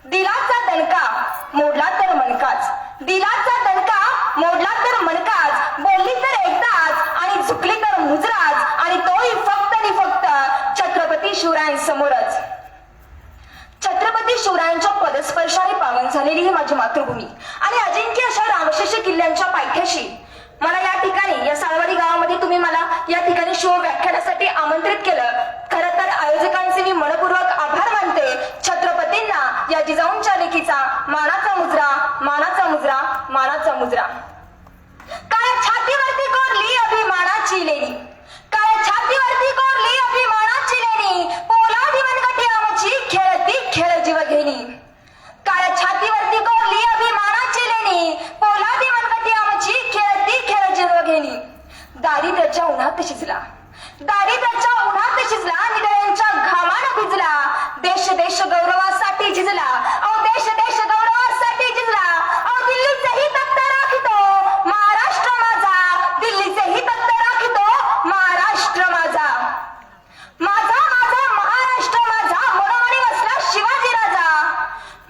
दिलाचा दणका मोडला तर मनकाच, दिलाचा दणका मोडला तर मनकाच, बोलली तर एकदाच आणि झुकली तर मुजराच, आणि तोही फक्त आणि फक्त छत्रपती शिवरायांसमोरच. छत्रपती शिवरायांच्या पदस्पर्शाने पावन झालेली ही माझी मातृभूमी आणि अजिंक्य अशा रामशेष किल्ल्यांच्या पायथ्याशी मला या ठिकाणी, या साळवाडी गावामध्ये तुम्ही मला या ठिकाणी शिव व्याख्यानासाठी आमंत्रित केलं. खरं तर आयोजकांचे मी मनपूर्वक आभार मानते. छत्रपतींना या जिजाऊंच्या लेखीचा मानाचा मुजरा, मानाचा मुजरा, मानाचा मुजरा. काय छातीवरती कोरली अभिमानाची लेणी, काय छातीवरती कोरली अभिमानाची लेणी, पोलादी मनगटी आमची खेळती खेळ जीव घेणी. काय छातीवरती कोरली अभिमानाची लेणी, पोलादी मनगटी आमची खेळती खेळ जीव घेणी. दारिद्र्याच्या उन्हात शिजला, दारिद्र्याच्या उन्हात शिजला, निडळ्यांच्या घामानं भिजला, देश देश गौरवासाठी झिजला, अहो देश देश गौरवासाठी झिजला. अहो दिल्लीचेही तख्त राखितो महाराष्ट्र माझा, दिल्लीचेही तख्त राखितो महाराष्ट्र माझा. माझा माझा महाराष्ट्र माझा, मनोमनी बसला शिवाजी राजा.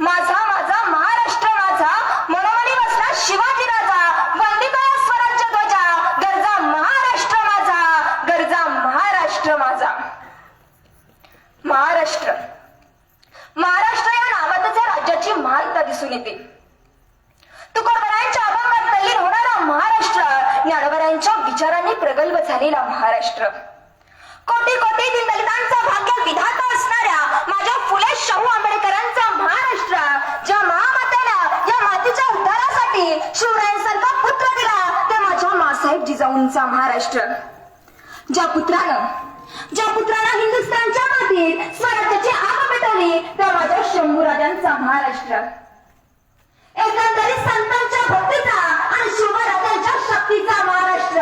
माझा माझा महाराष्ट्र माझा, मनोमनी बसला शिवाजी राजा. वंदिता स्वराज्य ध्वजा, गरजा महाराष्ट्र माझा, गरजा महाराष्ट्र माझा. महाराष्ट्र, महाराष्ट्र या नावातच या राज्याची महानता दिसून येते. तुकोबरायांच्या अभंगात तल्लीन होणारा महाराष्ट्र, ज्ञानोबरायांच्या विचारांनी प्रगल्भ झालेला महाराष्ट्र, कोटी कोटी दलितांचा भाग्य विधाता असणाऱ्या माझ्या फुले शाहू आंबेडकरांचा महाराष्ट्र, ज्या महामातेला या मातीच्या उद्धारासाठी शिवरायांसारखा पुत्र दिला ते माझ्या मासाहेब जिजाऊंचा महाराष्ट्र, ज्या पुत्रानं हिंदुस्थानच्या मातीत स्वराज्याची आग पेटवली त्या माझ्या शंभूराजांचा महाराष्ट्र, एकंदरीत संतांच्या भक्तीचा आणि शिवराजांच्या शक्तीचा महाराष्ट्र.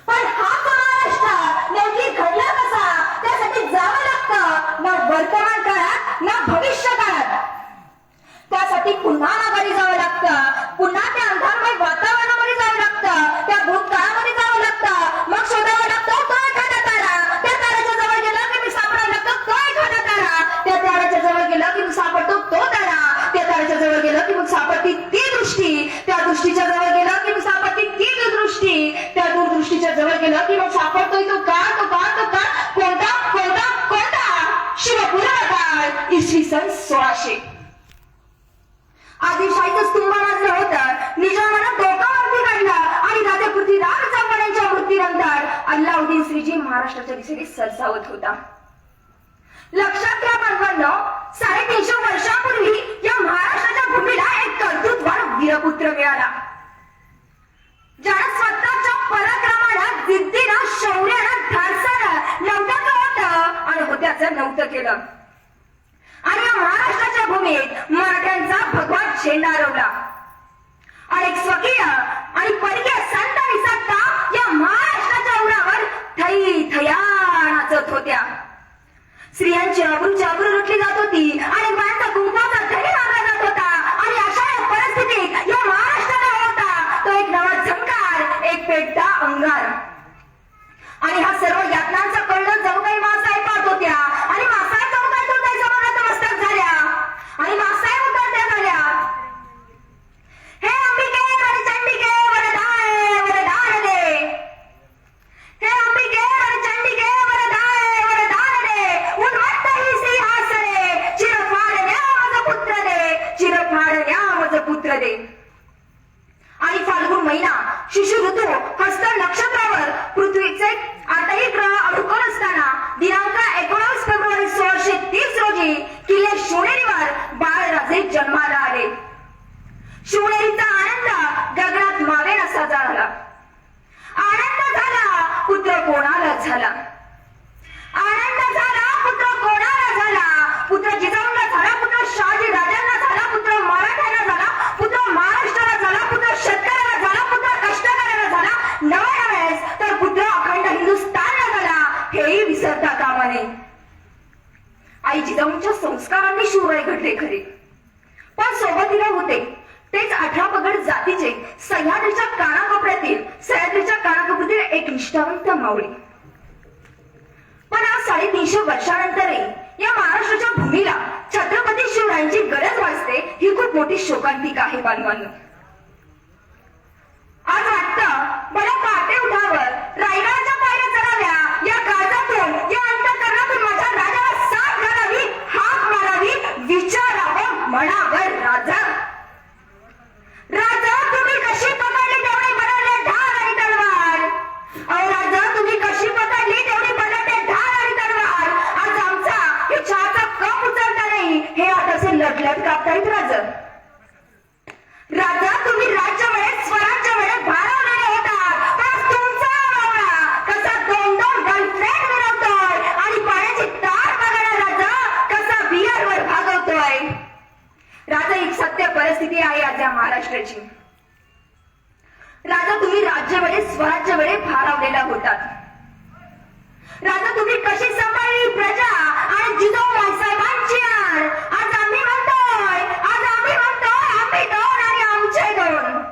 पण हाच महाराष्ट्र नेमकी घडला कसा, त्यासाठी जावं लागतं ना वर्तमान काळात ना भविष्य काळात. त्यासाठी पुन्हा माघारी जावं लागतं, पुन्हा त्या अंधारमय वातावरणामध्ये जावं लागतं, त्या भूतकाळामध्ये जावं लागतं. मग शोधावं लागतं तो एखादा तारा, त्या ताऱ्याच्या जवळ गेलं की मी सापडायला लागतं तो एखादा तारा, त्या ताऱ्याच्या जवळ गेलं की मी सापडतो तो तारा, त्या ताऱ्याच्या जवळ गेलं की मग सापडती ती दृष्टी, त्या दृष्टीच्या जवळ गेलं की मग सापडती ती दूरदृष्टी, त्या दूरदृष्टीच्या जवळ गेलं की मग सापडतोय तो काळ, तो काळ, तो काळ. कोणता कोणता कोणता? शिवपुराण काळ, इसवी सन 1600. आदिलशाहीचं स्तंभ वाजलं होतं, निजामानं डोकावरती काढला आणि राजा पृथ्वीराज चौहानांच्या मृत्यूनंतर अल्लाउद्दीन श्रीजी महाराष्ट्राच्या दिशेने सरसावत होता. लक्षात घ्या बांधवांनो, 350 वर्षांपूर्वी या महाराष्ट्राच्या भूमीला एक कर्तृत्वान वीरपुत्र मिळाला, ज्यानं स्वतःच्या पराक्रमानं, जिद्दीनं, शौर्यानं, धाडसानं नव्हत्याचं होतं आणि होत्याचं नव्हतं केलं. आणि या महाराष्ट्राच्या भूमीत मराठ्यांचा भगवा झेंडा रोवला. अनेक स्वकीय आणि परकीय संत आणि सत्ता या महाराष्ट्राच्या उरावर थई थया नाचत होत्या. स्त्रियांची अब्रूची अब्रू लुटली जात होती आणि बाळांचा कुंकवाचा धनी मारला जात होता. आणि अशा या परिस्थितीत या महाराष्ट्राला होता तो एक नवा झंकार, एक पेटता अंगार. आणि हा सर्व यातनांचा कळलं जणू काही मासाहेब पाहत होत्या आणि मासाहेब जणू काही समोर नतमस्तक झाल्या आणि मासाहेब उतरत्या झाल्या. हे अंबिके आणि चंडिके वरदाय वरदान दे, हे अंबिके आणि चंडिके वरदाय वरदान दे, उन्मत्त ही सिंहासने, चिरफाडण्या मज पुत्र दे, चिरफाडण्या मज पुत्र दे. आणि फाल्गुन महिना, शिशु ऋतू, हस्त नक्षत्रावर पृथ्वीचे 8ही ग्रह अनुकूल असताना दिनांक 19 फेब्रुवारी 1630 रोजी किल्ले शिवनेरीवर बाळराजे जन्माला आले. शिवनेरीचा आनंद गगनात मावेन असा झाला. आनंद झाला, पुत्र कोणाला झाला, आनंद झाला, पुत्र कोणाला झाला. पुत्र जिजाऊंना झाला, पुत्र शहाजी राजांना झाला, पुत्र मराठ्यांना झाला, पुत्र महाराष्ट्राला झाला, पुत्र शेतकऱ्याला झाला, पुत्र कष्टकऱ्याला झाला, नव्यानेच तर पुत्र अखंड हिंदुस्थानला झाला, हेही विसरता कामा नये. आई जिजाऊंच्या संस्कारांनी शिवराय घडले खरे, पण सोबतीला होते तेच 18 पगड जातीचे सह्याद्रीच्या कानाकोपऱ्यातील एक निष्ठावंत माऊली. पण आज 350 वर्षानंतरही या महाराष्ट्राच्या भूमीला छत्रपती शिवरायांची गरज मोठी शोकांतिका आहे बांधवांनो. आज वाटतं मला पहाटे उठावर रायगडाच्या पायऱ्या चढाव्या, या काळजातून या अंतःकरणातून माझ्या राजाला साथ घालावी, हाक मारावी, विचारावं म्हणावं, राजा राजा तुम्ही कशी पकडली तेवढे बनवले ढाल आणि तलवार. अहो राजा तुम्ही कशी पकडली तेवढी बनवले ढाल आणि तलवार. आज आमचा हे चहाचा कप उचलता नाही, हे आता असे लढल्यात कापतायत राजा. राजा तुम्ही राज्य वेळेत स्वराज्य वेळेत भारावलेले होतात, पण तुमचा मावळा कसा दोन दोन गर्लफ्रेंड मिळवतोय आणि पाण्याची तार बघायला राजा कसा बियरवर भागवतोय. राजा एक सत्य परिस्थिती आहे आज या महाराष्ट्राची. राजा तुम्ही राज्य वेळेत स्वराज्य वेळेत भारावलेला होतात. राजा तुम्ही कशी सांभाळली प्रजा आणि जिजाऊ साहेबांची आण. आज आम्ही म्हणतोय आम्ही दोन आणि आमचे दोन.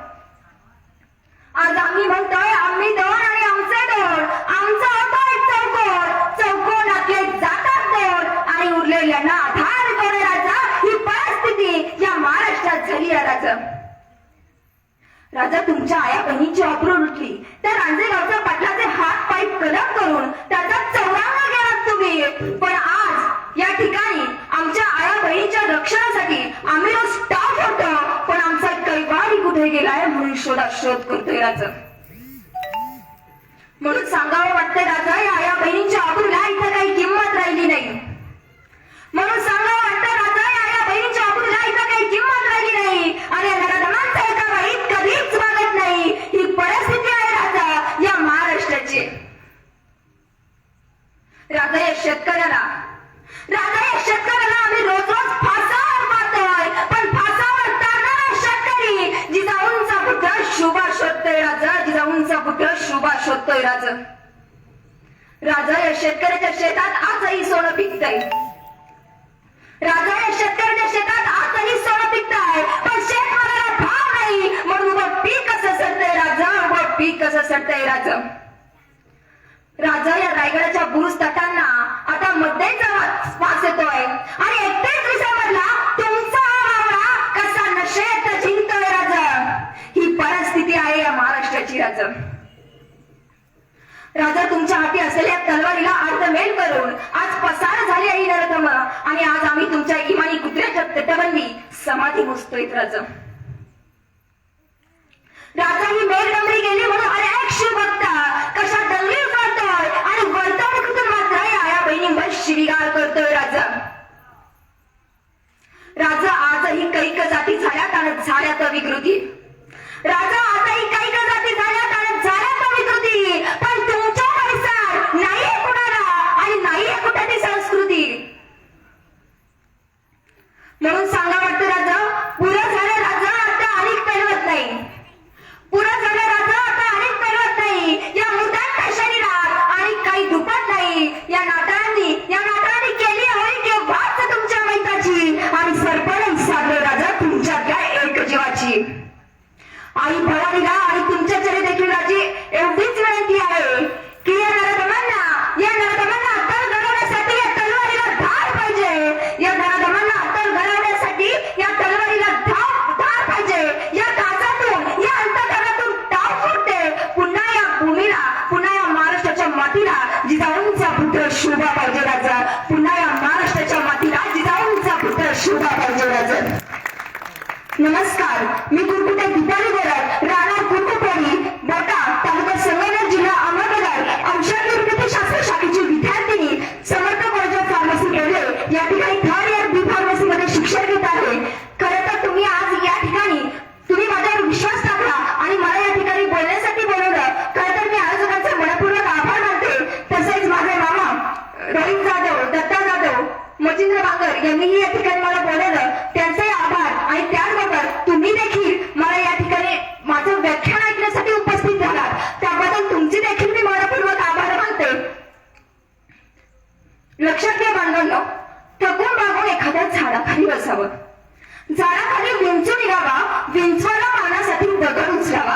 आज आम्ही म्हणतोय आम्ही दोन आणि आमचे दोन. आमचा होतोय चौकोन, चौकोनातले जातात दोन आणि उरलेल्यांना आधार कोण राजा. ही परिस्थिती या महाराष्ट्रात झाली आहे राजा. राजा तुमच्या आया बहिणीची अब्रू लुटली, त्या रांजेगावच्या पाटलाचे हात पाय कलम करून त्याचा चौरांगा गेलात तुम्ही. पण आज या ठिकाणी आमच्या आया बहिणीच्या रक्षणासाठी आम्ही रोज स्टाफ होतो, पण आमचा कैवारी कुठे गेलाय म्हणून शोध करतोय राजा. म्हणून सांगावं वाटतंय राजा, या आया बहिणींच्या अब्रूला इथं काही किंमत राहिली नाही. म्हणून सांगावं वाटतं राजा, या आया बहिणींच्या अब्रूला इथं काही किंमत राहिली नाही आणि नराधमांचा एका बाईत कधीच वागत नाही. ही परिस्थिती आहे राजा या महाराष्ट्राची. राजा या शेतकऱ्याला आम्ही रोज रोज फासावर पाहतोय, पण फासावर तरणारा शेतकरी जिजाऊंचा पुत्र शुभा शोधतोय राजा. जिजाऊंचा पुत्र शुभा शोधतोय राजा. राजा या शेतकऱ्याच्या शेतात आजही सोनं पिकतंय. राजा या शेतकऱ्याच्या शेतात आजही सोनं पिकतंय, पण शेतमालाला भाव नाही म्हणून उभं पीक कसं सरतंय राजा. उभं पीक कसं सरतंय राजा. राजा या रायगडाच्या बुरुज तटांना आता मध्येचा वास येतोय आणि 31 डिसेंबरला तुमचा मावळा कसा नशेत जिंकतोय राजा. ही परिस्थिती आहे या महाराष्ट्राची राजा. राजा तुमच्या हाती असलेल्या तलवारीला अर्धमेल करून आज पसार झाली आहे नरधम आणि आज आम्ही तुमच्या इमानी कुत्र्याच्या तटबंदी समाधी मुजतोय राजा. राजा ही मेलडमरी गेली म्हणून अनेक शिवभक्त कशा दंगली करतोय आणि वर्तवणुकीतून मात्र आया बहिणींवर शिवीगाळ करतोय राजा. राजा आजही कैक जाती झाल्यात आणि झाल्यात विकृती. राजा आजही कैक जाती झाल्यात आणि झाल्यात विकृती, पण तुमच्या परिसर नाहीये कुणाला आणि नाहीये कुठे ती संस्कृती. म्हणून सांगा वाटतं राजा, पुरं झालं राजा आता अनेक पेलवत नाही. पुरं झालं राजा आता अनेक पेलवत नाही. या मुद्दांच्या शरीरात आणि काही दुपट नाही. या नाटांनी केली होई केव्हाच तुमच्या मैताची आणि सरपण साधलं राजा तुमच्यातल्या एक जीवाची. आई भवानीला आणि तुमच्या चरी देखील राजी एवढीच विनंती आहे की या नराधमांना अत्तल घडवण्यासाठी या तलवारीला धार पाहिजे. या नराधमांना अत्तल घडवण्यासाठी या तलवारीला धार पाहिजे. या काचातून या अंतःकरणातून टाव फुटते. पुन्हा या भूमीला, पुन्हा या महाराष्ट्राच्या मातीला जिजाऊंचा पुत्र शोभा पाहिजे राजा. पुन्हा या महाराष्ट्राच्या मातीला जिजाऊंचा पुत्र शोभा पाहिजे राजा. नमस्कार, मी गुरकुटे दीपाली गोरख, राणा गुरकुटवाडी, बोटा, तालुका संगमनेर, जिल्हा अहमदनगर, औषध निर्मिती शास्त्र शाखेची विद्यार्थिनी, समर्थ कॉलेज ऑफ फार्मसी बोर्डे या ठिकाणी 3rd इयर बी फार्मसी मध्ये शिक्षण घेत आहे. खरं तर तुम्ही आज या ठिकाणी माझ्यावर विश्वास टाकला आणि मला या ठिकाणी बोलण्यासाठी बोलवलं. खरं तर मी आयोजकांचे मनपूर्वक आभार मानते. तसेच माझे मामा रोहित जाधव, दत्ता जाधव, मचिंद्र बांगर यांनीही या ठिकाणी मला बोलवलं, त्यांचे आभार. आणि त्याचबरोबर तुम्ही देखील मला या ठिकाणी माझं व्याख्यान ऐकण्यासाठी उपस्थित झालात, त्याबद्दल तुमचे देखील मी मनपूर्वक आभार मानते. लक्षात घ्या बांधवांनो, थकून भागून एखाद्या झाडाखाली बसावं. झाडाखाली विंचू निघावा, विंचवाला मारण्यासाठी दगड उचलावा.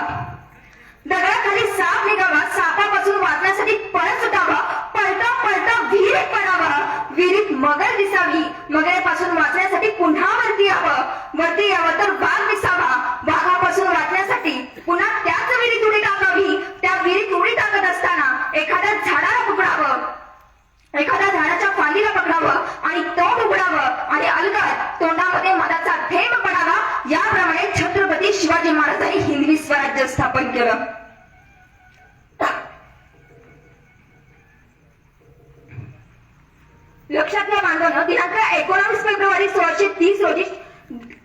दगडाखाली साप निघावा, सापापासून वाचण्यासाठी पळत सुटावा. पळता पळता विहिरीत पडावा. विहिरीत मगर दिसावी, मगरेपासून वाचण्यासाठी त्याच्यासाठी पुन्हा वरती यावं तर वाघ दिसावा. वाघापासून वाचण्यासाठी पुन्हा त्याच विहिरीत उडी टाकावी. त्या विहिरीत उडी टाकत असताना एखाद्या झाडाला पकडावं, एखाद्या झाडाच्या फांदीला पकडावं आणि तोंड उघडावं आणि अलगद तोंडामध्ये मधाचा थेंब पडावा. याप्रमाणे छत्रपती शिवाजी महाराजांनी हिंदवी स्वराज्य स्थापन केलं. लक्षात घ्या बांधवांनो, दिनांक 19 फेब्रुवारी 1630 रोजी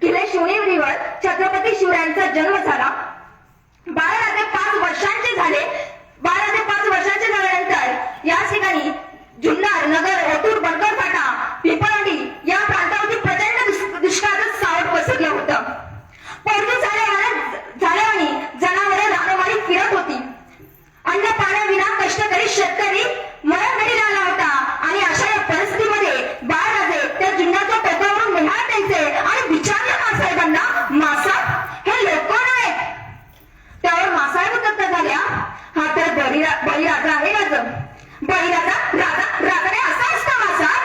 किल्ले शिवनेरीवर छत्रपती शिवरायांचा जन्म झाला. बाळराजे 5 वर्षांचे झाले. बाळराजे 5 वर्षांचे झाल्यानंतर या ठिकाणी जुन्नर, नगर, ओतूर, बनकर फाटा, पिंपळवंडी या प्रांतावरती प्रचंड दुष्काळाचं सावट पसरलं होतं. पोरगी झाल्याने जनावरे रानोमाळी फिरत होती. अन्न पाण्याविना कष्टकरी शेतकरी मरण घरी आला होता आणि अशा या परिस्थितीमध्ये बाळराजे त्या जुन्नरच्या टोकावरून निहाळ द्यायचे आणि विचारलं मासाहेबांना, मासाहेब हे लोक कोण आहेत? त्यावर मासाहेब उत्तर झाल्या, हा तर बळीराजा आहे. राजाने असा असता मासाहेब?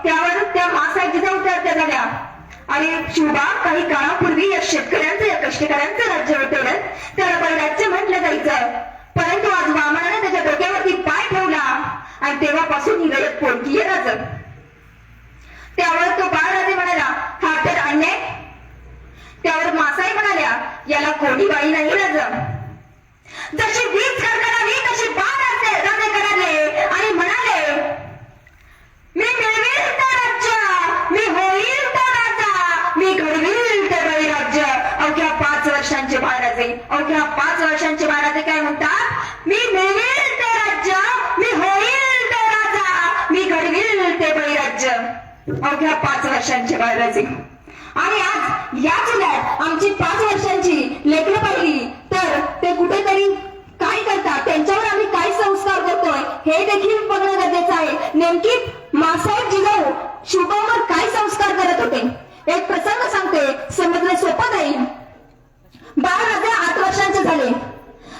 त्यावर त्या मासाहेबजीचा उत्तर झाल्या, आणि शिवबा काही काळापूर्वी या शेतकऱ्यांचं, या कष्टकऱ्यांचं राज्य होतं, त्याला बळीराज्य म्हटलं जायचं. परंतु आज वामनाने त्याच्या डोक्यावरती पाय ठेवला आणि तेव्हापासून ही रयत पोटकी आहे राज. त्यावर तो बाळराजे म्हणाला, हा तर अन्याय. त्यावर मासाई म्हणाल्या, याला कोणी बाई नाही राज. जशी वीज कडकडावी तशी बाळराजे कराले आणि म्हणाले, मी मिळवेल ते राज्य, मी होईल तो राजा, मी घडवील ते बळीराज्य. अवघ्या 5 वर्षांचे बाळराजे, अवघ्या 5 वर्षांचे बाळराजे काय म्हणतात? मी मिळवेल ते राज्य, मी होईल तो राजा, मी घडवील ते बळीराज्य. अवघ्या 5 वर्षांचे बाळराजे. आणि आज या जिल्ह्यात आमची 5 वर्षांची लेकरं पाहिली तर ते कुठेतरी काय करतात, त्यांच्यावर आम्ही काय संस्कार करतोय हे देखील बघणं गरजेचं आहे. नेमकी मासाहेब जिजाऊ शिवबावर काय संस्कार करत होते? एक प्रसंग सांगते, समजणे सोपं जाईल. बाळराजे 8 वर्षांचे झाले.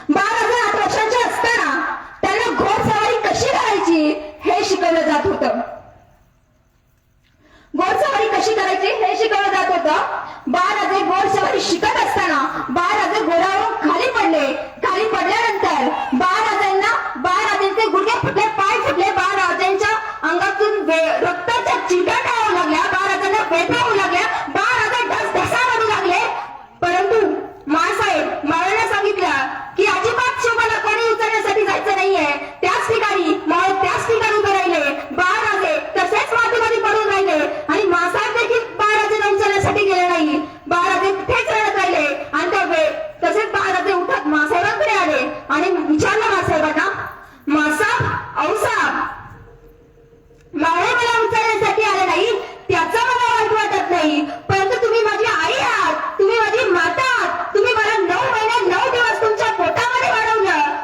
बाळराजे 8 वर्षांचे असताना त्यांना घोडसवारी कशी करायची हे शिकवलं जात होतं. घोडसवारी कशी करायची हे शिकवलं जात होतं. बाळराजे घोडसवारी शिकत असताना बाळराजे घोड्यावरून खाली पडले. खाली पडल्यानंतर बाळराजांचे गुडघे फुटले, पाय फुटले. बाळराजांच्या अंगातून रक्ताच्या चिकट होऊ लागल्या. बाळराजांना वेदना होऊ लागल्या. बाळराजे ढसा रडू लागले. परंतु माळाने सांगितलं की अजिबात शिवबाला कोणी उचलण्यासाठी जायचं नाहीये. त्याच ठिकाणी उभे राहिले. बाळराजे तसेच मातीमध्ये पडून राहिले आणि मासाहेब देखील बाळराजेला उचलण्यासाठी गेले नाही. बाळराजे तिथेच रडत राहिले आणि तसेच बाळराजे उठत मासाहेबांकडे आले आणि विचारलं मासाहेबांना, मासाहेब, औसाहेब, मावळे मला उचलण्यासाठी आले नाही त्याचं मला वाईट वाटत नाही, परंतु तुम्ही माझी आई आहात, तुम्ही माझी माता आहात. तुम्ही मला 9 महिने 9 दिवस तुमच्या पोटामध्ये वाढवलं.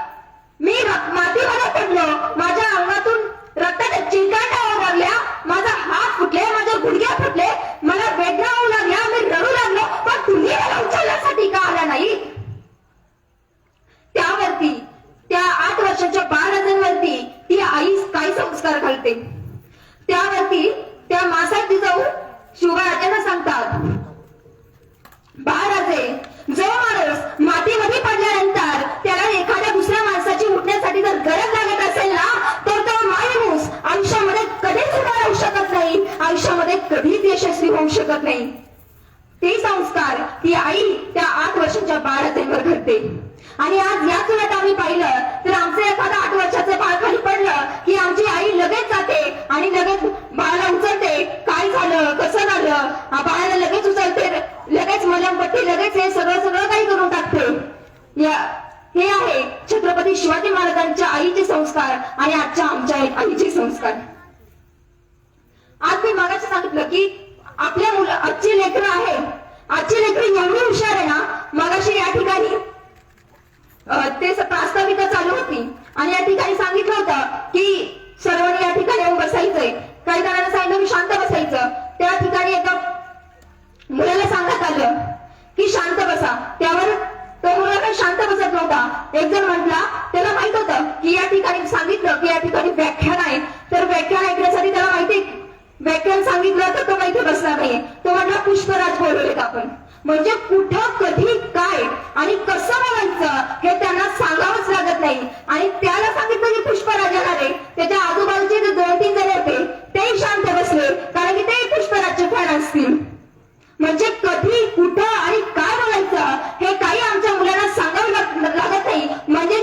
मी मातीमध्ये पडलो. माझ्या अंगातून रक्ताच्या चिंकाटा होऊ लागल्या. माझा हात फुटले, माझे गुडघे फुटले, मला वेदना होऊ लागल्या, मी रडू लागलो. पण तुम्ही मला उचलण्यासाठी का आला नाही? त्यावरती त्या 8 वर्षाच्या बाळराजांवरती ती आई काय संस्कार घालते? त्यावरती त्या मासाहेब जिजाऊ शिवरायांना सांगतात, बाळराजे, जो माणूस मातीमध्ये पडल्यानंतर त्याला एखाद्या दुसऱ्या माणसाची उठण्यासाठी जर गरज लागत असेल ना, तर तो माणूस आयुष्यामध्ये कधीच उभा राहू शकत नाही, आयुष्यामध्ये कधीच यशस्वी होऊ शकत नाही. ते संस्कार ती आई त्या 8 वर्षाच्या बाळराजेंवर घडते. आणि आज याच वेळेत आम्ही पाहिलं तर आमचं एखादं 8 वर्षाचं बाळ खाली पडलं की आमची आई लगेच जाते आणि लगेच बाळाला उचलते. काय झालं, कसं झालं, बाळाला लगेच उचलते, लगेच मलमपट्टी, लगेच हे सगळं काही करून टाकते. हे आहे छत्रपती शिवाजी महाराजांच्या आईचे संस्कार आणि आजच्या आमच्या आईचे संस्कार. आज मी मागाशी सांगितलं की आपल्या मुलं, आजची लेकरं आहे, आजची लेकरं एवढी हुशार आहे ना. मागाशी या ठिकाणी ते प्रास्ताविका चालू होती आणि या ठिकाणी सांगितलं होतं की सर्वांनी या ठिकाणी येऊन बसायचंय. काही जणांना सांगितलं की शांत बसायचं. त्या ठिकाणी एका मुलाला सांगण्यात आलं की शांत बसा. त्यावर तो मुलगा काही शांत बसत नव्हता. एक जण म्हटला, त्याला माहित होतं की या ठिकाणी सांगितलं की या ठिकाणी व्याख्यान आहे, तर व्याख्यान ऐकण्यासाठी त्याला माहिती व्याख्यान सांगितलं तर तो काही इथे बसला नाहीये. तो म्हटला पुष्पराज बोलवलेत आपण. म्हणजे कुठं कधी काय आणि कसं बोलायचं हे त्यांना सांगावंच लागत नाही. आणि त्याला सांगितलं की पुष्पराज येणार आहे, त्याच्या आजूबाजूचे जे 2-3 जण होते तेही शांत बसले, कारण की तेही पुष्पराजचे फॅन असतील. म्हणजे कधी कुठं आणि काय बोलायचं हे काही आमच्या मुलांना सांगावं लागत नाही. म्हणजे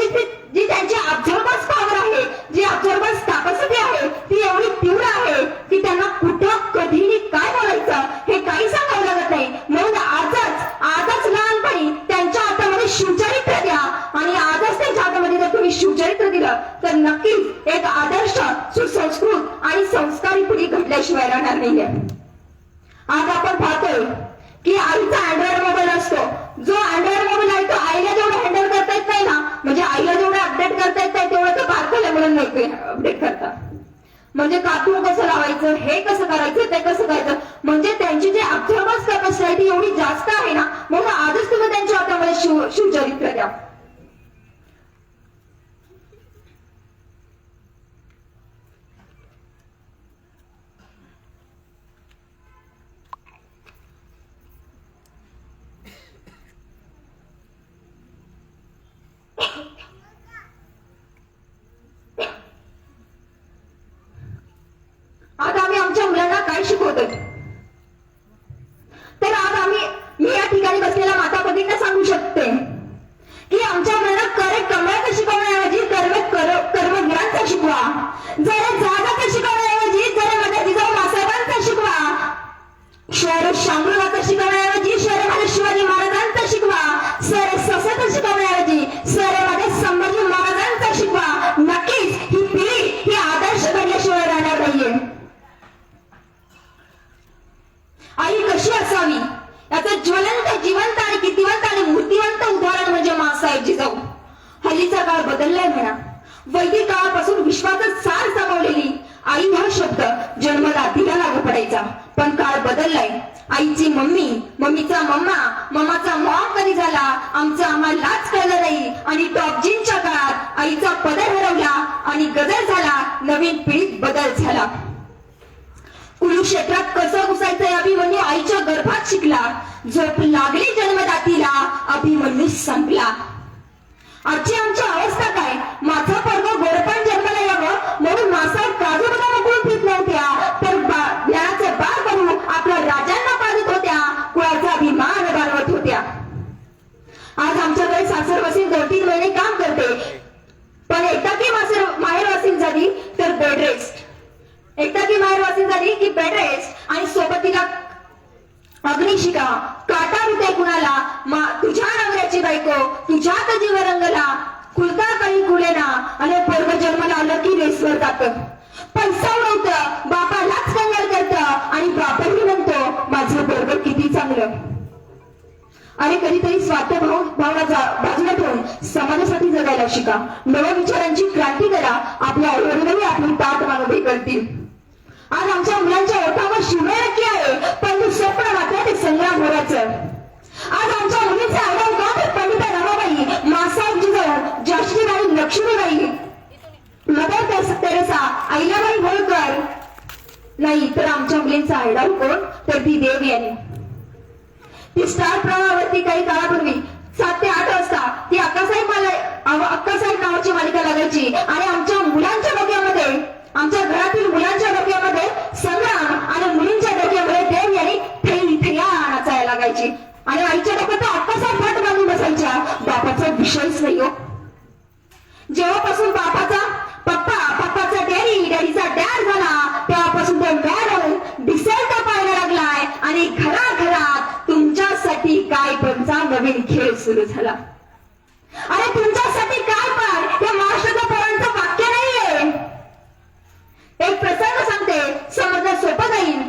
जी त्यांची ऑब्झर्वर्स पॉवर आहे, जी ऑब्झर्वर्स कॅपॅसिटी आहे, ती एवढी तीव्र आहे की त्यांना कुठं कधी काय बोलायचं हे काही सांगावं लागत नाही. म्हणून आजच लहानपणी त्यांच्या हातामध्ये शिवचरित्र द्या, आणि आजच त्यांच्या हातामध्ये जर तुम्ही शिवचरित्र दिलं तर नक्कीच एक आदर्श, सुसंस्कृत आणि संस्कारी पिढी घडल्याशिवाय राहणार नाहीये. आज आपण पाहतोय की आईचा अँड्रॉइड मोबाईल असतो. जो अँड्रॉइड मोबाईल आहे तो आईला जेवढं हँडल करता येत नाही ना, म्हणजे आईला जेवढं अपडेट करता येत नाही तेवढं तो बारकाल्या मुलांना अपडेट करतात. म्हणजे कार्टून कसं लावायचं, हे कसं करायचं, ते कसं करायचं, म्हणजे त्यांची जी ऑब्झर्वर्स कॅपॅसिटी एवढी जास्त आहे ना, म्हणून आजच तुम्ही त्यांच्या हातामध्ये शिवचरित्र द्या. आता आम्ही आमच्या मुलांना काय शिकवतोय, तर आज मी या ठिकाणी बसलेल्या माता भगिनींना सांगू शकते की आमच्या मुलांना कर्माचं शिकवण्याऐवजी कर्मवीरांचा शिकवा. जरा जागाचं शिकवण्याऐवजी जरा माझ्या जिजाऊ मासाहेबांचा शिकवा. शहर शांगुराचं शिकवण्याऐवजी शहर माझ्या शिवाजी महाराजांचा शिकवा. सर ससाचं शिकवण्याऐवजी सर माझ्या संभाजी महाराजांचा शिकवा. नक्कीच ही पिढी ही आदर्श घडल्याशिवाय राहणार नाहीये. आई कशी असावी याचं जिवंत आणि कितीवंत आणि मूर्तिवंत उदाहरण म्हणजे मासाहेब जिजाऊ. हल्लीचा काळ बदललाय म्हणा. वैदिक काळापासून विश्वातच सार सामावलेली आई हा शब्द जन्माला तिला लागू पडायचा, पण काळ बदललाय. आईची मम्मी, मम्मीचा मम्मा, मम्माचा मॉम कधी झाला आमचं आम्हालाच कळलं नाही. आणि टॉप जीनच्या काळात आईचा पदर हरवला आणि गदर झाला, नवीन पिढीत बदल झाला. कुरुक्षेत्रात कसं घुसायचंय अभिमन्यू आईच्या गर्भात शिकला. झोप लागली जन्मदातीला, अभिमन्यू संपला. आजची आमची अवस्था काय, माझा पर्ग गोरपण जन्माला यावं म्हणून मासाहेब काजू बदाम उकळून पित नव्हत्या, तर ज्ञानाचे बाळ बनून आपल्या राजांना पाजत होत्या, कुळाचा अभिमान बाळगत होत्या. आज आमच्याकडे सासरवासी 2-3 महिने काम करते, पण एकदा की माहेरवासी झाली तर बेड रेस्ट. एकदा की माहेरवासी झाली की बेड रेस्ट, आणि सोबतीला अग्निशिका, काटा रुते कुणाला, तुझ्या नवऱ्याची बायको, तुझ्यात जीव रंगला, खुलता काही खुलेना, आणि पोरग जन्माला आलं की रेसवर जात. पैसा उडवतं, बापालाच कंगाल करतं, आणि बापाही म्हणतो माझं पोरग किती चांगलं. आणि कधीतरी स्वार्थ भावना बाजूला ठेवून समाजासाठी जगायला शिका. नव्या विचारांची क्रांती करा, आपल्या आईवडिलांनी आपली ताट मानवी करतील. आज आमच्या मुलांच्या ओठावर शिवणे नक्की आहे, पण ते स्वप्न मात्र ते संग्राम होण्याचं. आज आमच्या मुलीचे आडव गाव ते पंडिता रमाबाई, मासाहेब जिजाऊ, झाशीबाई, लक्ष्मीबाई, मदर तेरेसा, अहिल्याबाई होळकर नाही, तर आमच्या मुलींचा आयडॉल कोण, तर ती देवी आहे. ती स्टार प्रवाहावरती काही काळापूर्वी 7 ते 8 वाजता ती अक्कासाहेब नावाची मालिका लागायची, आणि आमच्या मुलांच्या डोक्यामध्ये, आमच्या घरातील मुलांच्या डोक्यामध्ये संग्राम, आणि मुलींच्या डोक्यामध्ये देव यांनी थैया नाचायला लागायची. आणि आईच्या डोक्यात अक्कासाहेब फाट बांधून बसायच्या. बापाचा विषयच नाही हो. जेव्हापासून पप्पाचा डॅडीचा डॅड झाला, तेव्हापासून तो डॅड डिसेल पाहायला लागलाय, आणि घराघरात तुमच्यासाठी काय पंचा नवीन खेळ सुरू झाला. अरे तुमच्यासाठी काय पण या महाराष्ट्राच्या पोरांचं वाक्य नाहीये. एक प्रसंग सांगते, समजणं सोपं जाईल.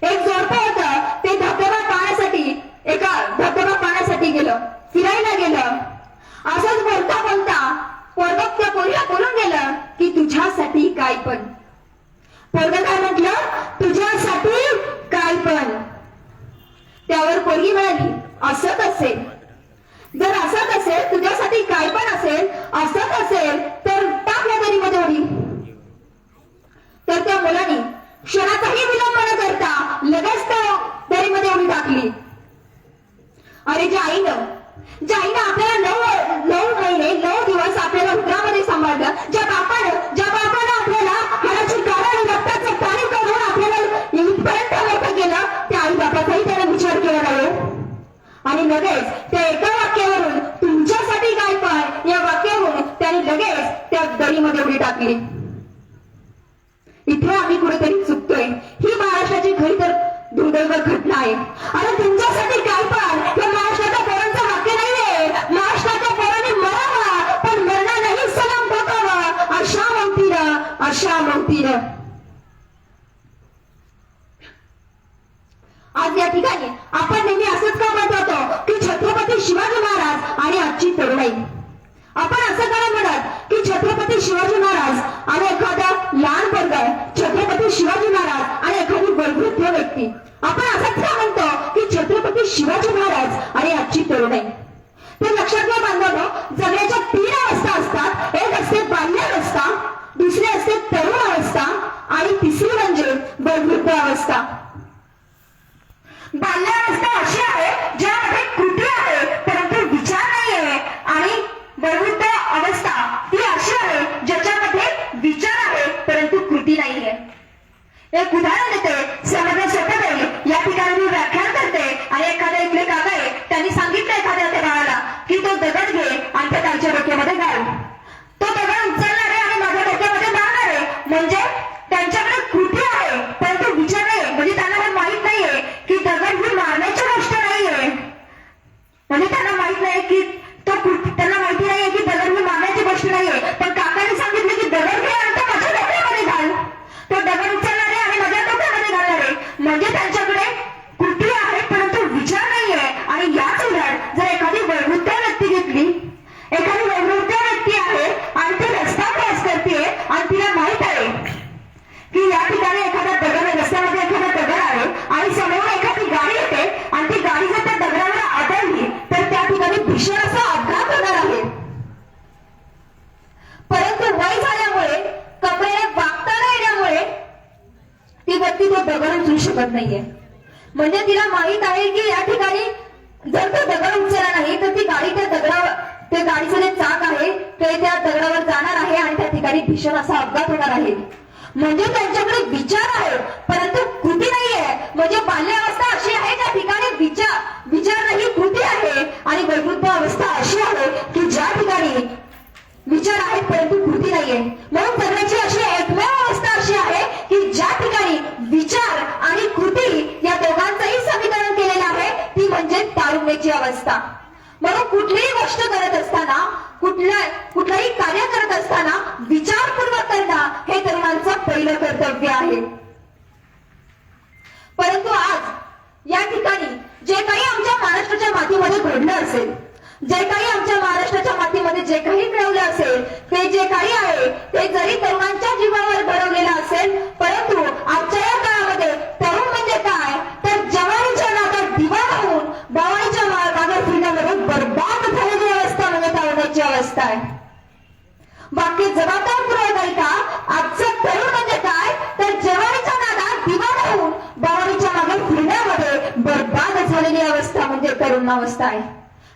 एक जोडपं होतं, ते धबधबा पाहण्यासाठी गेलं, फिरायला गेलं. असंच बोलता पोरग त्या पोरीला बोलून गेलं की तुझ्यासाठी काय पण. पोरग काय म्हटलं, तुझ्यासाठी काय पण. त्यावर पोरगी म्हणाली, असंच असेल, जर असंच असेल, तुझ्यासाठी काय पण असेल, असंच असेल तर टाक नदीमध्ये उडी. तर त्या मुलाने क्षणात ठिकाणी आपण नेहमी असंच का म्हणत होतो की छत्रपती शिवाजी महाराज आणि आजची तरुणाई. आपण असं का म्हणत की छत्रपती शिवाजी महाराज आणि एखादा लहान पोरगा, छत्रपती शिवाजी महाराज आणि एखादी वयोवृद्ध व्यक्ती. आपण असंच का म्हणतो की छत्रपती शिवाजी महाराज आणि आजची तरुणाई. तर लक्षात घ्या बांधवांनो, जगण्याच्या 3 अवस्था असतात. एक असते बाल्यावस्था, दुसरी असते तरुण अवस्था आणि तिसरी म्हणजे वयोवृद्ध अवस्था. बाल्यावस्था अशी आहे ज्यामध्ये कृती आहे परंतु विचार नाही आहे, आणि वयोवृद्ध अवस्था ती अशी आहे ज्याच्यामध्ये विचार आहे परंतु कृती नाही आहे. एक उदाहरण देते, समर्थ सोपे या ठिकाणी मी व्याख्यान करते आणि एखाद्या इकडे काका आहे, त्यांनी सांगितलं एखाद्या त्या बाळाला की तो दगड घे आणि त्या त्याच्या डोक्यामध्ये घाल. तो दगड उचलणार आहे आणि माझ्या डोक्यामध्ये घालणार आहे. म्हणजे त्यांच्याकडे कृती आहे परंतु विचार नाही. म्हणजे त्यांना हे माहित नाहीये की दगड ही मारण्याची गोष्ट नाहीये. म्हणजे त्यांना माहित नाही की त्यांना माहिती नाहीये की दगड ही मारण्याची गोष्ट नाहीये. पण काकाने सांगितलं की दगड घे आणि तो माझ्या डोक्यामध्ये घाल. तो दगड उचलणार आहे आणि माझ्या डोक्यामध्ये घालणार आहे. म्हणजे त्यांच्याकडे कृती आहे परंतु विचार नाहीये. आणि याच उलट जर एखादी वयोवृद्ध व्यक्ती घेतली, एखादी वयोवृद्ध व्यक्ती आहे आणि ती रस्ता क्रॉस करते आणि तिला माहित आहे की या ठिकाणी एखादा दगड, रस्त्यामध्ये एखादा दगड आहे आणि समोर एखादी गाडी येते आणि ती गाडी जर त्या दगडावर आदळली तर त्या ठिकाणी भीषण असा अपघात होणार आहे. परंतु वय झाल्यामुळे, कपड्याने वागता न येण्यामुळे ती व्यक्ती तो दगड उचलू शकत नाहीये. म्हणजे तिला माहित आहे की या ठिकाणी जर तो दगड उचलला नाही तर ती गाडी त्या दगडावर, ते गाडीचं जे चाक आहे ते त्या दगडावर जाणार आहे आणि त्या ठिकाणी भीषण असा अपघात होणार आहे. म्हणजे त्यांच्याकडे विचार आहे परंतु कृती नाहीये. म्हणजे बाल्यावस्था अशी आहे ज्या ठिकाणी विचार नाही, कृती आहे. आणि वयोवृद्ध अवस्था अशी आहे की ज्या ठिकाणी विचार आहेत परंतु कृती नाहीये. म्हणून जगण्याची अशी एकमेव अवस्था अशी आहे की ज्या ठिकाणी विचार आणि कृती या दोघांचंही समीकरण केलेलं आहे, ती म्हणजे तारुण्याची अवस्था. म्हणून कुठलीही गोष्ट करत असताना, कुठलंही कार्य करत असताना विचारपूर्वक करणं हे तरुणांचं पहिलं कर्तव्य आहे. परंतु आज या ठिकाणी जे काही आमच्या महाराष्ट्राच्या मातीमध्ये घडलं असेल, जे काही आमच्या महाराष्ट्राच्या मातीमध्ये जे काही मिळवलं असेल, ते जे काही आहे ते जरी तरुणांच्या जीवावर घडवलेलं असेल, परंतु आजच्या या काळामध्ये तरुण म्हणजे काय तर जवानीच्या नादात दिवाण होऊन बावानीच्या मागे फिरण्यामध्ये बर्बाद झालेली अवस्था म्हणजे तरुणाची अवस्था आहे. बाकी जबाबदारपूर्वक आहे का, आजचं तरुण म्हणजे काय तर जवानीच्या नादात दिवाण होऊन बावानीच्या मागे फिरण्यामध्ये बर्बाद झालेली अवस्था म्हणजे तरुण अवस्था आहे.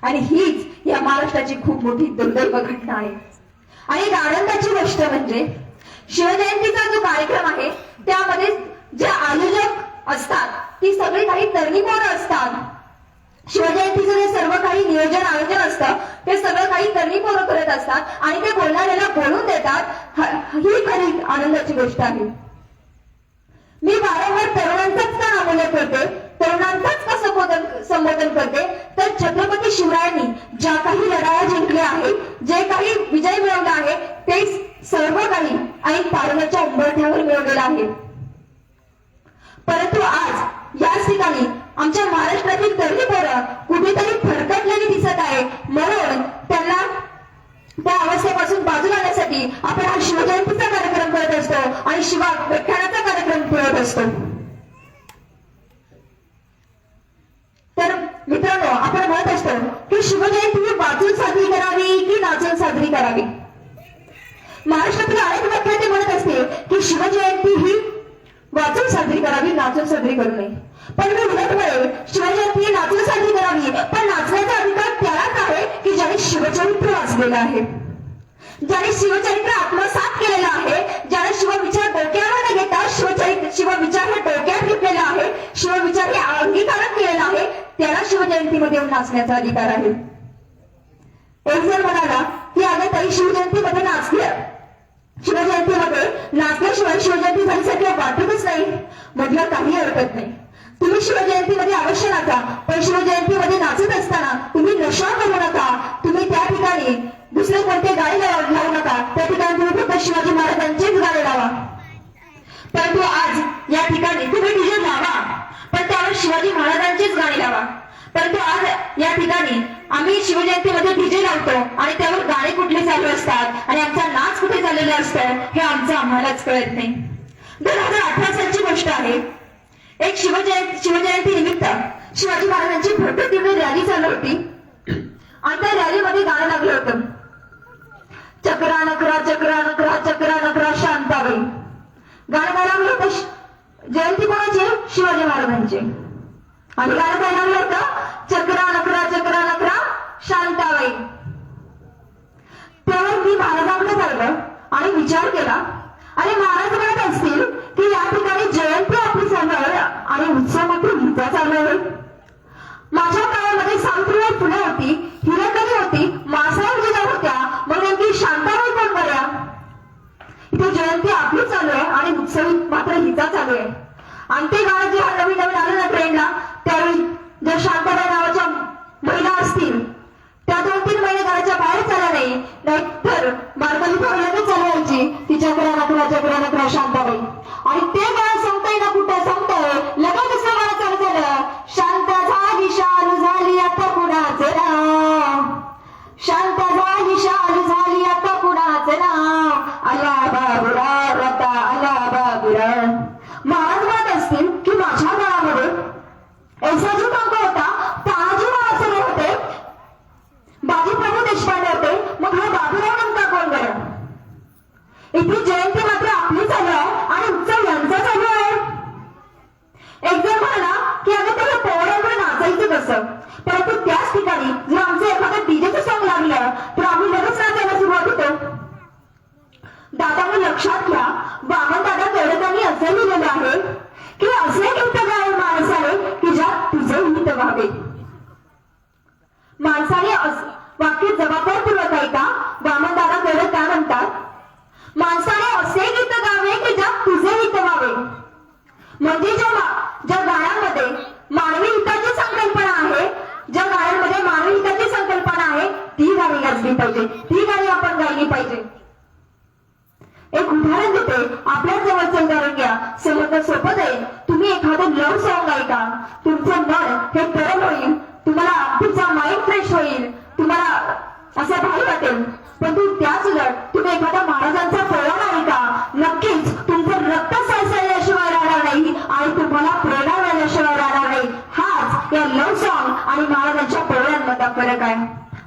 आणि हीच या महाराष्ट्राची खूप मोठी दुर्दैव घटना आहे. आणि आनंदाची गोष्ट म्हणजे शिवजयंतीचा जो कार्यक्रम आहे त्यामध्ये जे आयोजक असतात ती सगळी काही तरुणी पोरं असतात. शिवजयंतीचं जे सर्व काही नियोजन आयोजन असतं ते सगळं काही तरुणी पोरं करत असतात आणि ते बोलणाऱ्याला बोलून देतात. ही खरी आनंदाची गोष्ट आहे. मी वारंवार तरुणांचाच का नामोल्लेख करते, तरुणांचाच का संबोधन करते तर छत्रपती शिवरायांनी ज्या काही लढाया जिंकल्या आहेत, जे काही विजय मिळवला आहे ते सर्व काही आणि तारुण्याच्या उंबरठ्यावर मिळवलेला आहे. परंतु आज याच ठिकाणी आमच्या महाराष्ट्रातील तरुणी पोरं कुठेतरी फरकटलेली दिसत आहे. म्हणून त्यांना त्या अवस्थेपासून बाजूला आणण्यासाठी आपण हा शिवजयंतीचा कार्यक्रम करत असतो आणि व्याख्यानाचा कार्यक्रम करत असतो. तर मित्रांनो, आपण म्हणत असतो की शिवजयंती ही वाचून साजरी करावी की नाचून साजरी करावी. महाराष्ट्रातील अनेक व्याख्याते म्हणत असते की शिवजयंती ही वाचून साजरी करावी, नाचून साजरी करू नये. पण मी उलट म्हणेल, शिवजयंती ही नाचून साजरी करावी, पण नाचण्याचा अधिकार त्यालाच आहे की ज्याने शिवचरित्र वाचलेलं आहे, ज्याने शिवचरित्र आत्मसात केलेलं आहे, ज्याने शिवविचार डोक्यावर न घेता शिवविचार हे डोक्यात घेतलेला आहे, शिवविचार हे अंगीकारक केलेला आहे, त्याला शिवजयंतीमध्ये येऊन नाचण्याचा अधिकार आहे. एक जर म्हणाला की अगं ताई शिवजयंतीमध्ये शिवजयंतीमध्ये नाचल्याशिवाय शिवजयंती झाल्यासारखं वाटतच नाही. म्हटलं काही हरकत नाही, तुम्ही शिवजयंतीमध्ये अवश्य नाचा, पण शिवजयंतीमध्ये नाचत असताना तुम्ही नशा करू नका. तुम्ही त्या ठिकाणी दुसरे कोणते गाणे लावू नका, त्या ठिकाणी तुम्ही फक्त शिवाजी महाराजांचेच गाणे लावा. परंतु आज या ठिकाणी तुम्ही डीजे लावा, पण त्यावर शिवाजी महाराजांचे या ठिकाणी आम्ही शिवजयंतीमध्ये डीजे लावतो आणि त्यावर गाणे कुठले चालू असतात आणि आमचा नाच कुठे चाललेला असतो हे आमचं आम्हालाच कळत नाही. 2018 सालची गोष्ट आहे. एक शिवजयंती निमित्त शिवाजी महाराजांची भव्य दिव्य रॅली चालू होती आणि त्या रॅलीमध्ये गाणं लागलं होतं, चक्रा नकरा चक्रा नकरा चक्रा नकरा शांताबाई. गाणं काय लागलं होतं? जयंती कोणाची? शिवाजी महाराजांची. आणि गाणं काय लागलं होतं? चक्रा नकरा शांताबाई. त्यावर मी महाराजांकडे चाललं आणि विचार केला, आणि महाराज म्हणत असतील की या ठिकाणी जयंती आपली चालू आहे आणि उत्सव मात्र हिचा चालू आहे. माझ्या काळामध्ये सावित्रीबाई फुले होती, हिरकणी होती, मासाहेब जिजा होत्या, मग नेमकी शांताबाई कोण बऱ्या? इथे जयंती आपली चालू आहे आणि उत्सव मात्र हिचा चालू आहे. आणि ते गाणं जेव्हा नवीन नवीन आलं ना ट्रेंडला, त्यावेळी जर शांताबाई नावाच्या महिला असतील त्या 2-3 महिने घराच्या बाहेर चालल्या नाहीतर बारकाली पोरल्याने चालवायची ती चक्रा नकरा शांताबाई. आणि ते गाणं संपतंय ना कुठं संपतंय, लगेच दुसरं गाणं चालू झालं, शांत झाली शालू झाली आता कुणाचं नाव, शांत झाली शालू झाली आता कुणाचं नाव, आला बाबूराव आता आला बाबूराव. महाराज म्हणत असतील की माझ्या काळामध्ये ऐसाजी काका होता, तानाजी माळसरे होते, बाजीप्रभू देशपांडे होते, मग हा बाबूराव नेमका कोण बरं? इथे जयंती मात्र आपली चालू आहे आणि उत्सव यांचा चालू आहे. एक जण म्हणाला की अगं त्याला पोरांकडे नाचायचं कसं, परंतु त्याच ठिकाणी जर आमचं एखादं डीजेचं सॉंग लागलं तर आम्ही लगेच नाचायला सुरुवात होतो. दादांनी लक्षात घ्या, बामन दादा केळकरांनी असं लिहिलेलं आहे की असे गीत गाय माणसाने की ज्यात तुझे हित व्हावे. माणसाने वाक्य जबाबदारपूर्वक ऐका. बामन दादा केळकर काय म्हणतात? माणसाने असे गीत गावे की ज्यात तुझे हित व्हावे. म्हणजे ज्या गाण्यांमध्ये मानवी हिताची संकल्पना आहे, ज्या गाण्यांमध्ये मानवी हिताची संकल्पना आहे ती गाणी गाजली पाहिजे, ती गाणी आपण गायली पाहिजे. एक उदाहरण देते, आपल्या जवळचं उदाहरण घ्या, समजणं सोपं जाईल. तुम्ही एखादं लव्ह सॉंग ऐका, तुमचं मन हे गरम होईल, तुम्हाला तुमचा माइंड फ्रेश होईल, तुम्हाला असं भारी वाटेल. पण त्याच उलट तुम्ही एखाद्या महाराजांचा पोवाडा ऐका, नक्कीच तुमचं रक्त सळसळल्याशिवाय राहणार नाही आणि तुम्हाला प्रेरणा मिळाल्याशिवाय राहणार नाही. हाच या लव्ह सॉंग आणि महाराजांच्या पोवाड्यांमधला फरक आहे.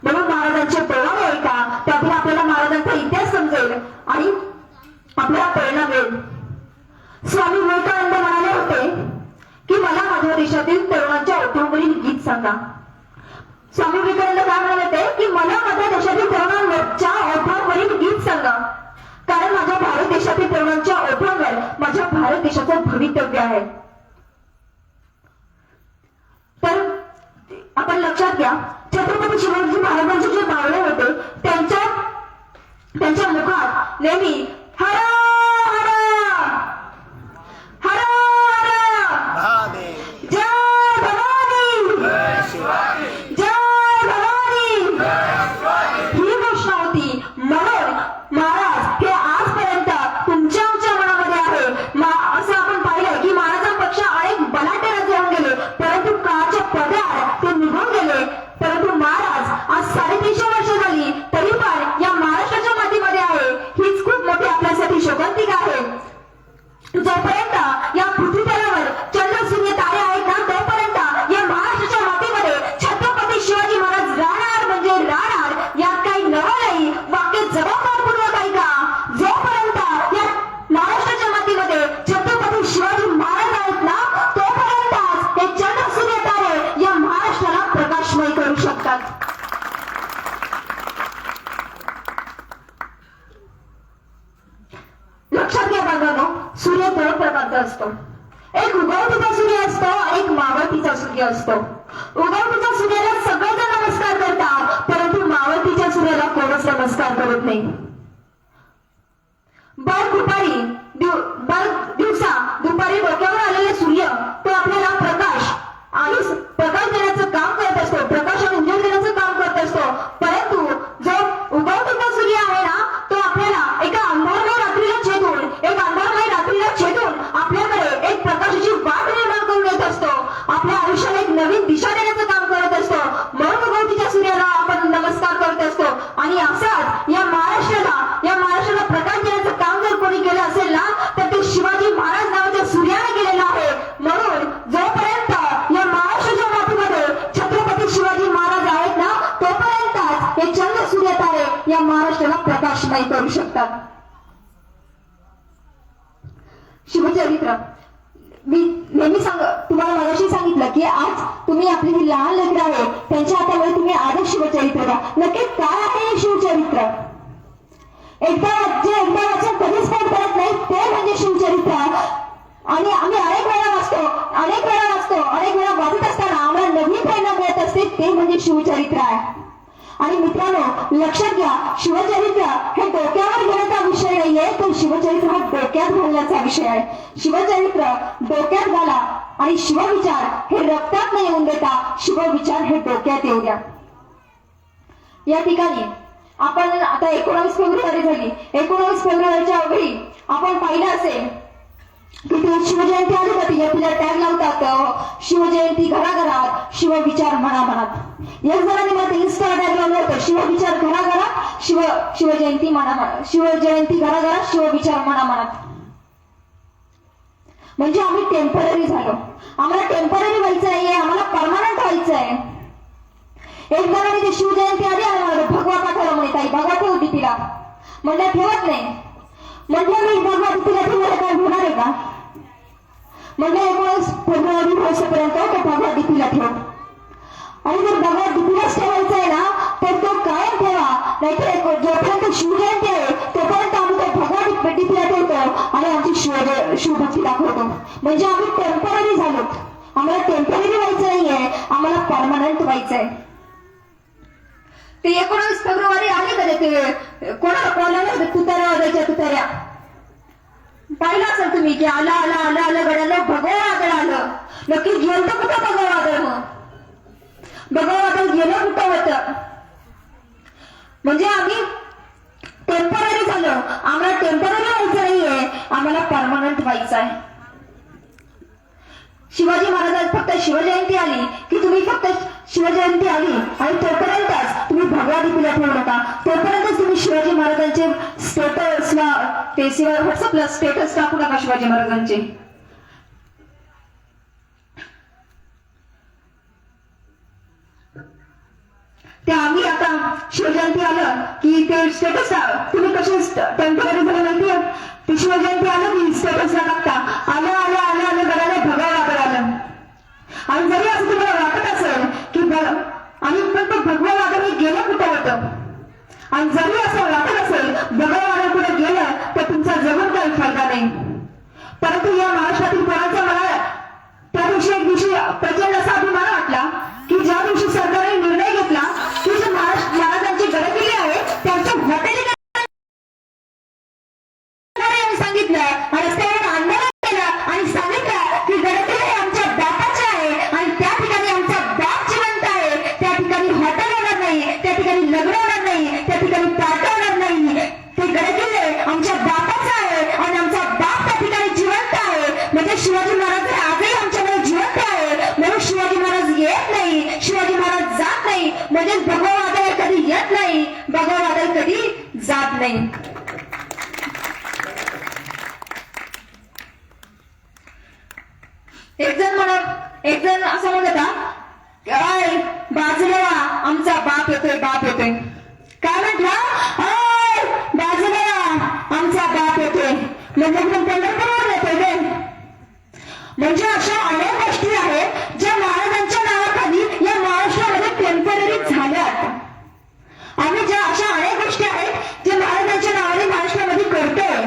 म्हणून महाराजांचे पोवाडे ऐका, त्यातून आपल्याला महाराजांचा इतिहास समजेल आणि आपल्याला प्रेरणा मिळेल. स्वामी विवेकानंद म्हणाले होते की मला माझ्या देशातील तरुणांच्या ओठांवरील गीत सांगा. स्वामी विवेकानंद काय म्हणाले होते की मला माझ्या देशातील तरुणांच्या ओठांवरील गीत सांगा, कारण माझ्या भारत देशातील तरुणांच्या ओठांवर माझ्या भारत देशाचं भवितव्य आहे. तर आपण लक्षात घ्या, छत्रपती शिवाजी महाराजांचे जे बावळे होते त्यांच्या मुखात नेहमी हर हर हर हर जय भवानी जय भवानी ही घोषणा होती. म्हणून महाराज हे आजपर्यंत तुमच्या आमच्या मनामध्ये आहे. असं आपण पाहिलं की महाराजांपेक्षा अनेक बलाढ्य राजे होऊन गेले, परंतु काळाच्या पदरात ते निघून गेले. परंतु महाराज आज 350 वर्ष झाली तरी पण या महाराष्ट्राच्या मातीमध्ये आहे. हीच खूप मोठी आपल्यासाठी शोभांतिका आहे. जोपर्यंत या पृथ्वी तलावर चंद्र सूर्य तारे आहेत ना, तोपर्यंत या महाराष्ट्राच्या मातीमध्ये छत्रपती शिवाजी महाराज राहणार म्हणजे राहणार. यात काही नवं नाही, वाक्य जबाबदारपूर्वक ऐका. जोपर्यंत या महाराष्ट्राच्या मातीमध्ये छत्रपती शिवाजी महाराज आहेत ना, तोपर्यंत हे चंद्र सूर्य तारे या महाराष्ट्राला प्रकाशमय करू शकतात. लक्षात घ्या बांधवांनो, सूर्य 2 प्रकारचा असतो. एक उगवतीचा सूर्य असतो आणि एक मावळतीचा सूर्य असतो. उगवतीच्या सूर्याला सगळेजण नमस्कार करतात, परंतु मावळतीच्या सूर्याला कोणच नमस्कार करत नाही. दिवसा दुपारी डोक्यावर आलेले सूर्य तो आपल्याला प्रकाश देण्याचं काम करत असतो, प्रकाश आणि उजेड देण्याचं काम करत असतो. परंतु जो उगवतीचा सूर्य आहे ना, तो आपल्याला एका अंधारमय रात्रीला छेदून आपल्याकडे एक प्रकाशाची वाट निर्माण करून येत असतो. आपल्या आयुष्याला एक नवीन दिशा देण्याचं काम करत असतो. कमाई करू शकतात. शिवचरित्र मी नेहमी तुम्हाला मगाशी सांगितलं की आज तुम्ही आपली जी लहान लेकरं आहे त्यांच्या हातामध्ये तुम्ही आजच शिवचरित्र द्या. नक्की काय आहे हे शिवचरित्र? एकदा वाचून कधीच पोट करत नाही ते म्हणजे शिवचरित्र. आणि आम्ही अनेक वेळा वाचत असताना आम्हाला नवीन प्रेरणा मिळत असते ते म्हणजे शिवचरित्र आहे. आणि मित्रांनो लक्षात घ्या, शिवचरित्र हे डोक्यावर घेण्याचा विषय नाहीये, तर शिवचरित्र हा डोक्यात घालण्याचा विषय आहे. शिवचरित्र डोक्यात घाला आणि शिवविचार हे रक्तात नाही येऊन देता शिवविचार हे डोक्यात येऊ द्या. या ठिकाणी आपण आता 19 फेब्रुवारी झाली. 19 फेब्रुवारीच्या वेळी आपण पाहिलं असेल की ते शिवजयंती आली होती. तिला टॅग लावतात शिवजयंती घराघरात शिवविचार मनामनात. एक जणांनी मला इन्स्टा टॅग लावलं होतं शिवविचार घराघरात शिवजयंती मनामनात, शिवजयंती घराघरात शिवविचार मनामनात. म्हणजे आम्ही टेम्पररी झालो. आम्हाला टेम्पररी व्हायचं नाहीये, आम्हाला परमानंट व्हायचं आहे. एक जणांनी ते शिवजयंती आली आणि भगवा पाठवलं म्हणे ताई भगवा ठेव दीपीला. म्हणलं ठेवत नाही. म्हटलं मी भगवा दीपीला ठेवायला काय होणार आहे का? म्हणजे 19 फेब्रुवारी वर्षापर्यंत तो भगवा दीपीला ठेव. आणि जर भगवा दीपीलाच ठेवायचा आहे ना तर तो कायम ठेवा, नाहीतर जोपर्यंत शिवजयंती आहे तोपर्यंत आम्ही तो भगवा दीपीला ठेवतो आणि आमची शिवभक्ती दाखवतो. म्हणजे आम्ही टेम्पररी झालो. आम्हाला टेम्पररी व्हायचं नाहीये, आम्हाला परमनंट व्हायचंय. ते 19 फेब्रुवारी आले कधी ते कोणाला तुताऱ्या वाजायच्या तुताऱ्या पाहिलं असेल तुम्ही की आलं आलं आलं आलं गड्याला भगवा वादळ आलं. नक्की गेलं कुठं भगवा वादळ? मग भगवा वादळ गेलं कुठं होतं? म्हणजे आम्ही टेम्पररी झालो. आम्हाला टेम्पररी व्हायचं नाहीये, आम्हाला परमनंट व्हायचं आहे. शिवाजी महाराज फक्त शिवजयंती आली की तुम्ही फक्त शिवजयंती आली आणि तोपर्यंतच तुम्ही भगवा दीपीला ठेवू नका. तोपर्यंतच तुम्ही शिवाजी महाराजांचे स्टेटसला व्हॉट्सअपला स्टेटस टाकू नका शिवाजी महाराजांचे. ते आम्ही आता शिवजयंती आलं की ते स्टेटस तुम्ही कसे टेम्पररी झालं माहितीये? ते शिवजयंती आलं की स्टेटसला टाकता आलं आलं आलं आलं गडाला भगवा वादळ आलं. आणि जरी असं तुम्हाला वाटत असेल की आणि पण तो भगवा वादळ हे गेलं कुठं होतं? आणि जरी असं वाटत असेल भगवा वादळ कुठे गेलं तर तुमचा जगून काही फायदा नाही. परंतु या महाराष्ट्रातील पोरांचा मला त्या दिवशी एक दिवशी प्रचंड असा अभिमान वाटला की ज्या दिवशी सरकारने निर्णय घेतला की जे महाराजांची गडकिल्ले आहे त्यांचं हॉटेल सांगितलं आणि रस्त्यावर आंदोलन केलं आणि सांगितलं की गडकिल्ले आमच्या बापाचे आहे आणि त्या ठिकाणी आमचा बाप जिवंत आहे. त्या ठिकाणी हॉटेल होणार नाही, त्या ठिकाणी लग्न होणार नाही, त्या ठिकाणी पार्टी होणार नाही. ते गडकिल्ले आमच्या बापाचा आहे आणि आमचा बाप त्या ठिकाणी जिवंत आहे. म्हणजे शिवाजी महाराज आजही आमच्याकडे जिवंत आहे. म्हणून शिवाजी महाराज येत नाही, शिवाजी महाराज जात नाही. म्हणजे भगवा वादळ कधी येत नाही, भगवा वादळ कधी जात नाही. एक जण असं म्हणत होता काय बाजूला आमचा बाप येतोय बाप येतोय. काय म्हटलं? बाजूला आमचा बाप येतोय म्हणजे पंढरपूरवर येतोय. म्हणजे अशा अनेक गोष्टी आहेत ज्या महाराजांच्या नावाखाली या महाराष्ट्रामध्ये टेम्पररी झाल्यात. आम्ही ज्या अशा अनेक गोष्टी आहेत ज्या महाराजांच्या नावाने महाराष्ट्रामध्ये करतोय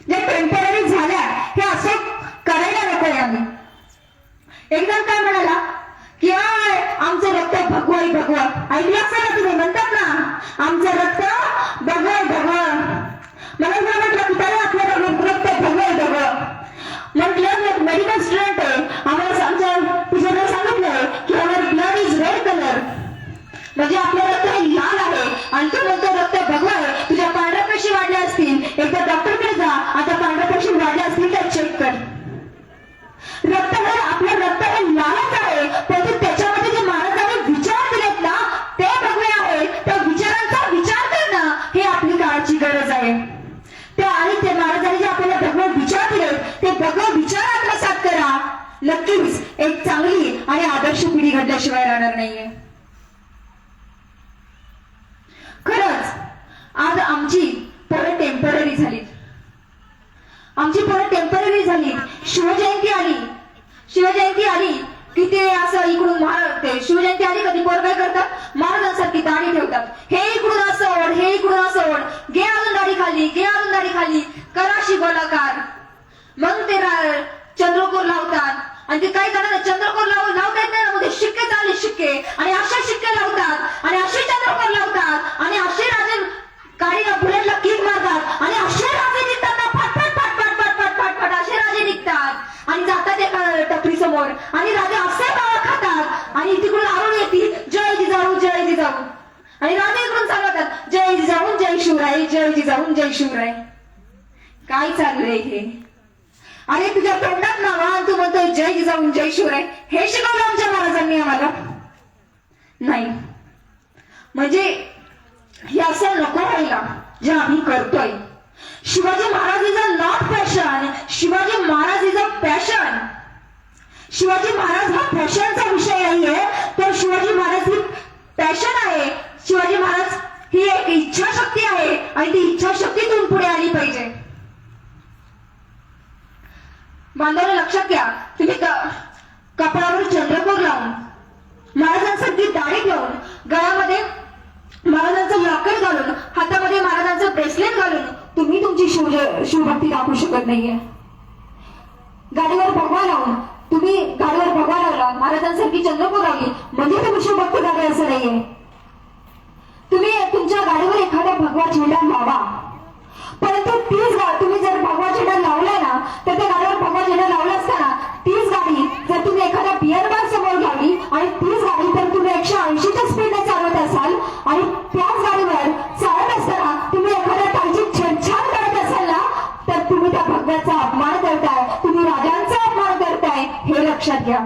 ज्या टेम्पररी झाल्या, हे असं करायला नकोय. आम्ही एकदम काय म्हणाला की आमचं रक्त भगवाई भगवा. ऐकलं असं ना तुम्ही म्हणतात ना आमचं रक्त भगवाई भगवा. मला म्हटलं की त्याला आपलं रक्त भगवाई भगवा. म्हटलं मेडिकल स्टुडंट आहे, आम्हाला आमच्या टीचरने सांगितलंय की आवर ब्लड इज रेड कलर. म्हणजे आपलं रक्त हे लाल आहे आणि तो रक्त भगवा आहे. तुझ्या पांढऱ्या पेशी वाढल्या असतील, एकदा डॉक्टरकडे जा, आता पांढऱ्या पेशी वाढल्या असतील तर चेक कर. रक्त हे आपलं रक्त हे लालच आहे, परंतु त्याच्यामध्ये जे महाराजांनी विचार दिलेत ना ते भगवे आहेत. त्या विचारांचा विचार करणं हे आपली काळाची गरज आहे. आणि ते महाराजांनी जे आपल्याला भगवे विचार दिले ते भगवे विचार आत्मसात करा. नक्कीच एक चांगली आणि आदर्श पिढी घडल्याशिवाय राहणार नाहीये. खरंच आज आमची परत टेम्पररी झाली. आमची परत टेम्पररी झाली. शिवजयंती आली की ते असं इकडून ते शिवजयंती आली कधी पोर काय करतात, महाराजांसारखी दाढी ठेवतात. हे इकडून असं ओढ, हे इकडून असं ओढ, घे अजून दाढी खाली, घे अजून दाढी खाली, कराशी गोलाकार. मग ते चंद्रकोर लावतात आणि ते काय करतात, चंद्रकोर लावता येत नाही ना, मध्ये शिक्के चालले शिक्के, आणि असे शिक्के लावतात आणि असे चंद्रकोर लावतात आणि असे राजे गाडीला बुलेटला किक मारतात आणि असे राजे निघतात ना, फटफट फटफट फटफट फटफट असे राजे निघतात आणि जातात एका टपरी समोर आणि राजे असे मावा खातात आणि तिकडून आरोळी येते, जय जिजाऊ जय जिजाऊ, आणि राजे इकडून चालवतात, जय जिजाऊ जय शिवराय, जय जिजाऊ जय शिवराय. काय चाललंय हे? अरे तुझ्या तोंडात नावा तू म्हणतोय जय जिजाऊ जय शिवराय. हे शिकवलं आमच्या महाराजांनी आम्हाला नाही. म्हणजे हे असं नको व्हायला जे आम्ही करतोय. Shivaji Maharaj is a not fashion, Shivaji Maharaj is a passion. Shivaji Maharaj हा फॅशनचा विषय नाहीये, तर शिवाजी महाराज ही पॅशन आहे. शिवाजी महाराज ही एक इच्छाशक्ती आहे आणि ती इच्छाशक्तीतून पुढे आली पाहिजे. बांधवांना लक्षात घ्या, तुम्ही कपाळावर चंद्रकोर लावून, महाराजांसारखी दाढी घेऊन, गळ्यामध्ये महाराजांचं लॉकेट घालून, हातामध्ये महाराजांचं ब्रेसलेट घालून तुम्ही तुमची शिवभक्ती दाखवू शकत नाहीये. गाडीवर भगवा लावून, तुम्ही गाडीवर भगवा लावला, महाराजांसारखी चंद्रकोर लावली म्हणजे तुम्ही शिवभक्ती दाखवे असं नाहीये. तुम्ही तुमच्या गाडीवर एखादा भगवा झेंडा लावा, परंतु तुम्ही जर भगवा झेंडा लावला ना, तर त्या गाडीवर भगवा झेंडा लावला असताना तीच गाडी जर तुम्ही एखाद्या बिअर बार समोर लावली आणि तीच गाडी जर तुम्ही 180च्या स्पीडने चालवत असाल आणि त्याच गाडीवर चालत असताना तुम्ही एखाद्या टाईची छेडछाड करत असाल ना, तर तुम्ही त्या भगव्याचा अपमान करताय, तुम्ही राजांचा अपमान करताय, हे लक्षात घ्या.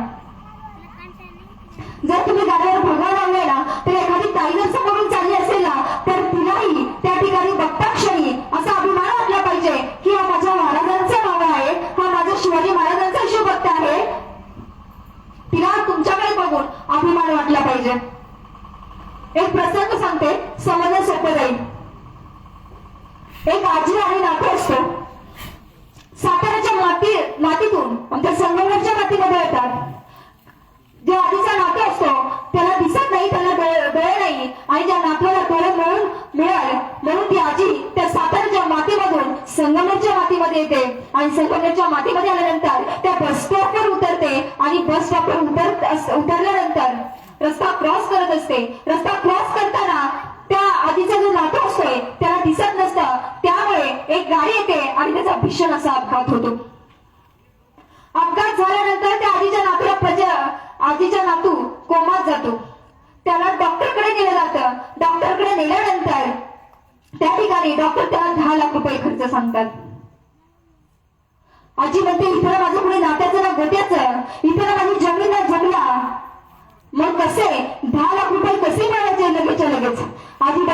जर तुम्ही गाडीवर भगवा लावलाय ना, तर एखादी ताई जर समोरून चालली असेल ना, तर तिलाही त्या ठिकाणी बघता क्षणी असा अभिमान वाटला पाहिजे की हा माझ्या महाराजांचं नाव आहे, हा माझा शिवाजी महाराजांचा शिवभक्त आहे. तिला तुमच्याकडे बघून अभिमान वाटला पाहिजे. एक प्रसंग सांगते, समजणं सोपं जाईल. एक आजी आणि नातू असतो. साताऱ्याच्या मातीतून आमच्या संगमनेरच्या मातीमध्ये येतात. जो आधीचा नातू असतो त्याला दिसत नाही, त्याला डोळे नाही, आणि ज्या नातूला डोळे मिळाल म्हणून ती आजी त्या साताऱ्याच्या मातीमधून संगमनेरच्या मातीमध्ये येते आणि संगमनेरच्या मातीमध्ये आल्यानंतर त्या बस स्टॉपवर उतरते आणि बस स्टॉपवर उतरल्यानंतर रस्ता क्रॉस करत असते. रस्ता क्रॉस करताना त्या आधीचा जो नातू असतोय त्याला दिसत नसतं, त्यामुळे एक गाडी येते आणि त्याचा भीषण असा अपघात होतो. अपघात झाल्यानंतर त्या आधीचा नातू कोमात जातो. त्याला डॉक्टरकडे नेलं जातं. डॉक्टरकडे नेल्यानंतर त्या ठिकाणी डॉक्टर त्याला 10 लाख रुपये खर्च सांगतात. आजी म्हणते, इथं माझं कुणी नात्याचं ना गोट्याचं, इथं ना माझी जमीन ना जमला, मग कसे 10 लाख रुपये कसे मिळायचे लगेचच्या लगेच. आधी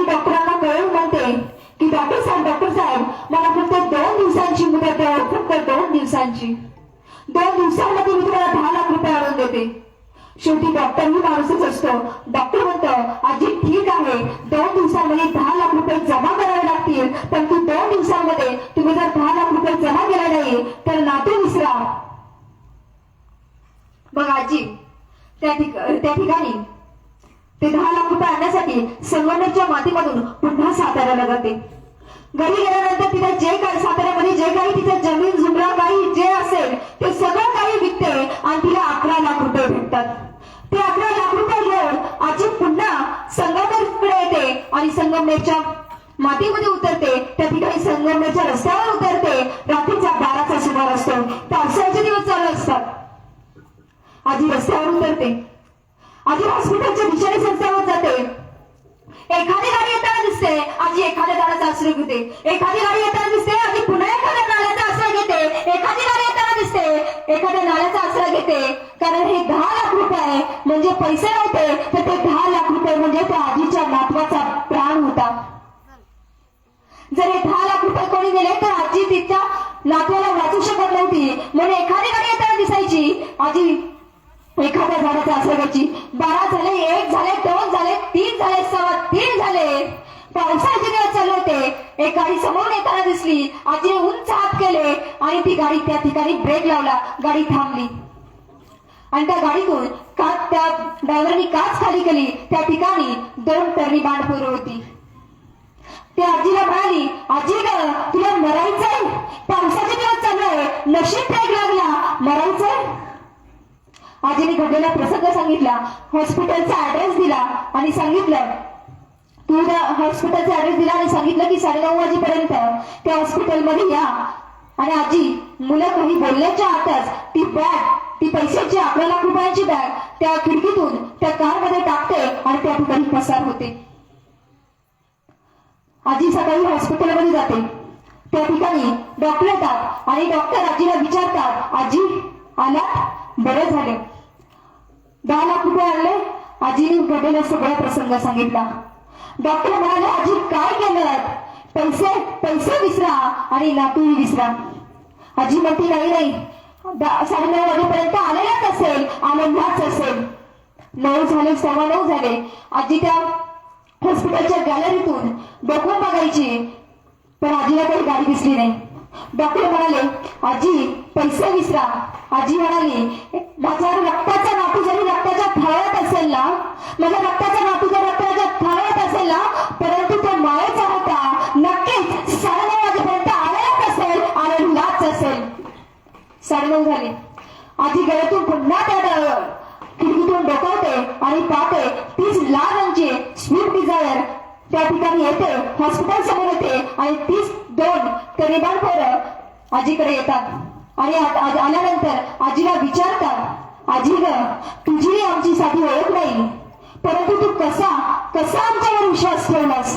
डॉक्टरांना कळून म्हणते की डॉक्टर साहेब मला फक्त 2 दिवसांची मुदत द्या, फक्त 2 दिवसांची. 2 दिवसांमध्ये मी तुम्हाला 10 लाख रुपये आणून देते. शेवटी डॉक्टरही माणूसच असतो. डॉक्टर म्हणतो, आजी ठीक आहे, 2 दिवसांमध्ये 10 लाख रुपये जमा करावे लागतील, परंतु 2 दिवसांमध्ये तुम्ही जर 10 लाख रुपये जमा केला नाही तर नातू विसरा. बघा आजी त्या ठिकाणी ते 10 लाख रुपये आणण्यासाठी संगमनेरच्या मातीमधून पुन्हा साताऱ्याला जाते. घरी गेल्यानंतर तिथे जे काही साताऱ्यामध्ये जे काही तिथे जमीन जुमरा काही जे असेल ते सगळं काही विकते आणि तिला 11 लाख रुपये भेटतात. ते 11 लाख रुपये घेऊन आजी पुन्हा संगमनेरकडे येते आणि संगमनेरच्या मातीमध्ये उतरते. त्या ठिकाणी संगमनेरच्या रस्त्यावर उतरते. रात्रीचा 12चा सुमार असतो. पावसाळ्याचे दिवस चालू असतात. आजी रस्त्यावर उतरते. आजी हॉस्पिटलच्या दिशेने रस्त्यावर जाते. एखादी गाडी येताना दिसते, आजी एखाद्या झाडाचा आश्रय घेते. एखादी गाडी येताना दिसते, आजी पुन्हा एखाद्या नाल्याचा आश्रय घेते. एखादी गाडी येताना दिसते, एखाद्या नाल्याचा आश्रय घेते. कारण हे 10 लाख रुपये म्हणजे पैसे नव्हते, तर ते 10 लाख रुपये म्हणजे त्या आजीच्या नातवाचा प्राण होता. जर हे 10 लाख रुपये कोणी दिले तर आजी तिच्या नातवाला वाचू शकत नव्हती. म्हणून एखादी गाडी येताना दिसायची, आजी एखाद्या झाडाचा आश्रय घ्यायची. 12 झाले, 1 झाले, 2 झाले, 3 झाले, 3.25 झाले. पावसाचे दिवस चालू होते. एक गाडी समोरून येताना दिसली. आजीने उंच हात केले आणि ती गाडी त्या ठिकाणी ब्रेक लावला. गाडी थांबली आणि त्या गाडीतून त्या ड्रायव्हरनी काच खाली केली. त्या ठिकाणी 2 तरणी बाणपोरं होती. ती आजीला म्हणाली, आजी ग, तुला मरायचंय? पावसाचे दिवस चालू आहे, नशीब ब्रेक लागला, मरायचंय? आजीने घडलेला प्रसंग सांगितला. हॉस्पिटलचा ऍड्रेस दिला आणि सांगितलं, तू त्या हॉस्पिटलचा ऍड्रेस दिला आणि सांगितलं की 9:30 वाजेपर्यंत त्या हॉस्पिटलमध्ये या. आणि आजी मुलं काही बोलल्याच्या आतच ती बॅग, ती पैशाची 11 लाख रुपयांची बॅग त्या खिडकीतून त्या कारमध्ये टाकते आणि त्या ठिकाणी पसार होते. आजी सकाळी हॉस्पिटलमध्ये जाते. त्या ठिकाणी डॉक्टर येतात आणि डॉक्टर आजीला विचारतात, आजी आलात? बरं झाले. 10 लाख रुपये आणले. आजीने घडलेला सगळा प्रसंग सांगितला. डॉक्टर म्हणाले, आजी काय केलं? पैसे विसरा आणि नातूही विसरा. आजी म्हणते, नाही 9:30 वाजेपर्यंत आलेलाच असेल, आनंदाच असेल. 9 झाले, 9:15 झाले. आजी त्या हॉस्पिटलच्या गॅलरीतून डोकून बघायची, पण आजीला काही गाडी दिसली नाही. डॉक्टर म्हणाले, आजी पैसे विसरा. आजी म्हणाली, माझा रक्ताचा नातू जरी रक्ताच्या थाळ्यात असेल ना, माझा रक्ताचा नातू जर रक्ताच्या थाळ्यात असेल ना, परंतु तो मायेचा होता. नक्कीच 9:30 वाजेपर्यंत आलेलाच असेल, आनंदाच असेल. 9:30 झाले. आजी गळ्यातून पुन्हा त्या खिडकीतून डोकावते आणि पाहते तीच लाल रंगची स्विफ्ट डिझायर त्या ठिकाणी येते, हॉस्पिटल समोर येते आणि 2 तरीबाण पोरं आजीकडे येतात आणि आल्यानंतर आजीला विचारतात, आजी ग, तुझी आमची साधी ओळख नाही, परंतु तू कसा आमच्यावर विश्वास ठेवलास?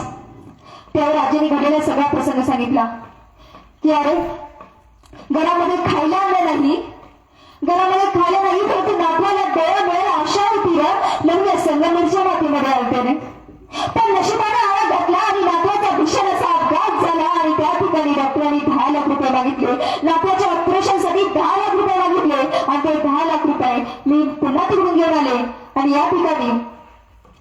त्यावर आजीने घडलेला सगळा प्रसंग सांगितला की अरे घरामध्ये खायला आलं नाही, परंतु नातवाला डोळे मिळेल आशा होती रे, म्हणून या संगमरच्या मातीमध्ये आलते रे. पण नशिबाने आळा घातला आणि नातवाचा भीषण असा अपघात झाला आणि त्या ठिकाणी डॉक्टरांनी 10 लाख रुपये मागितले. नातवाच्या ऑपरेशनसाठी 10 लाख रुपये मागितले आणि ते 10 लाख रुपये मी पुन्हा तिकडून घेऊन आले आणि या ठिकाणी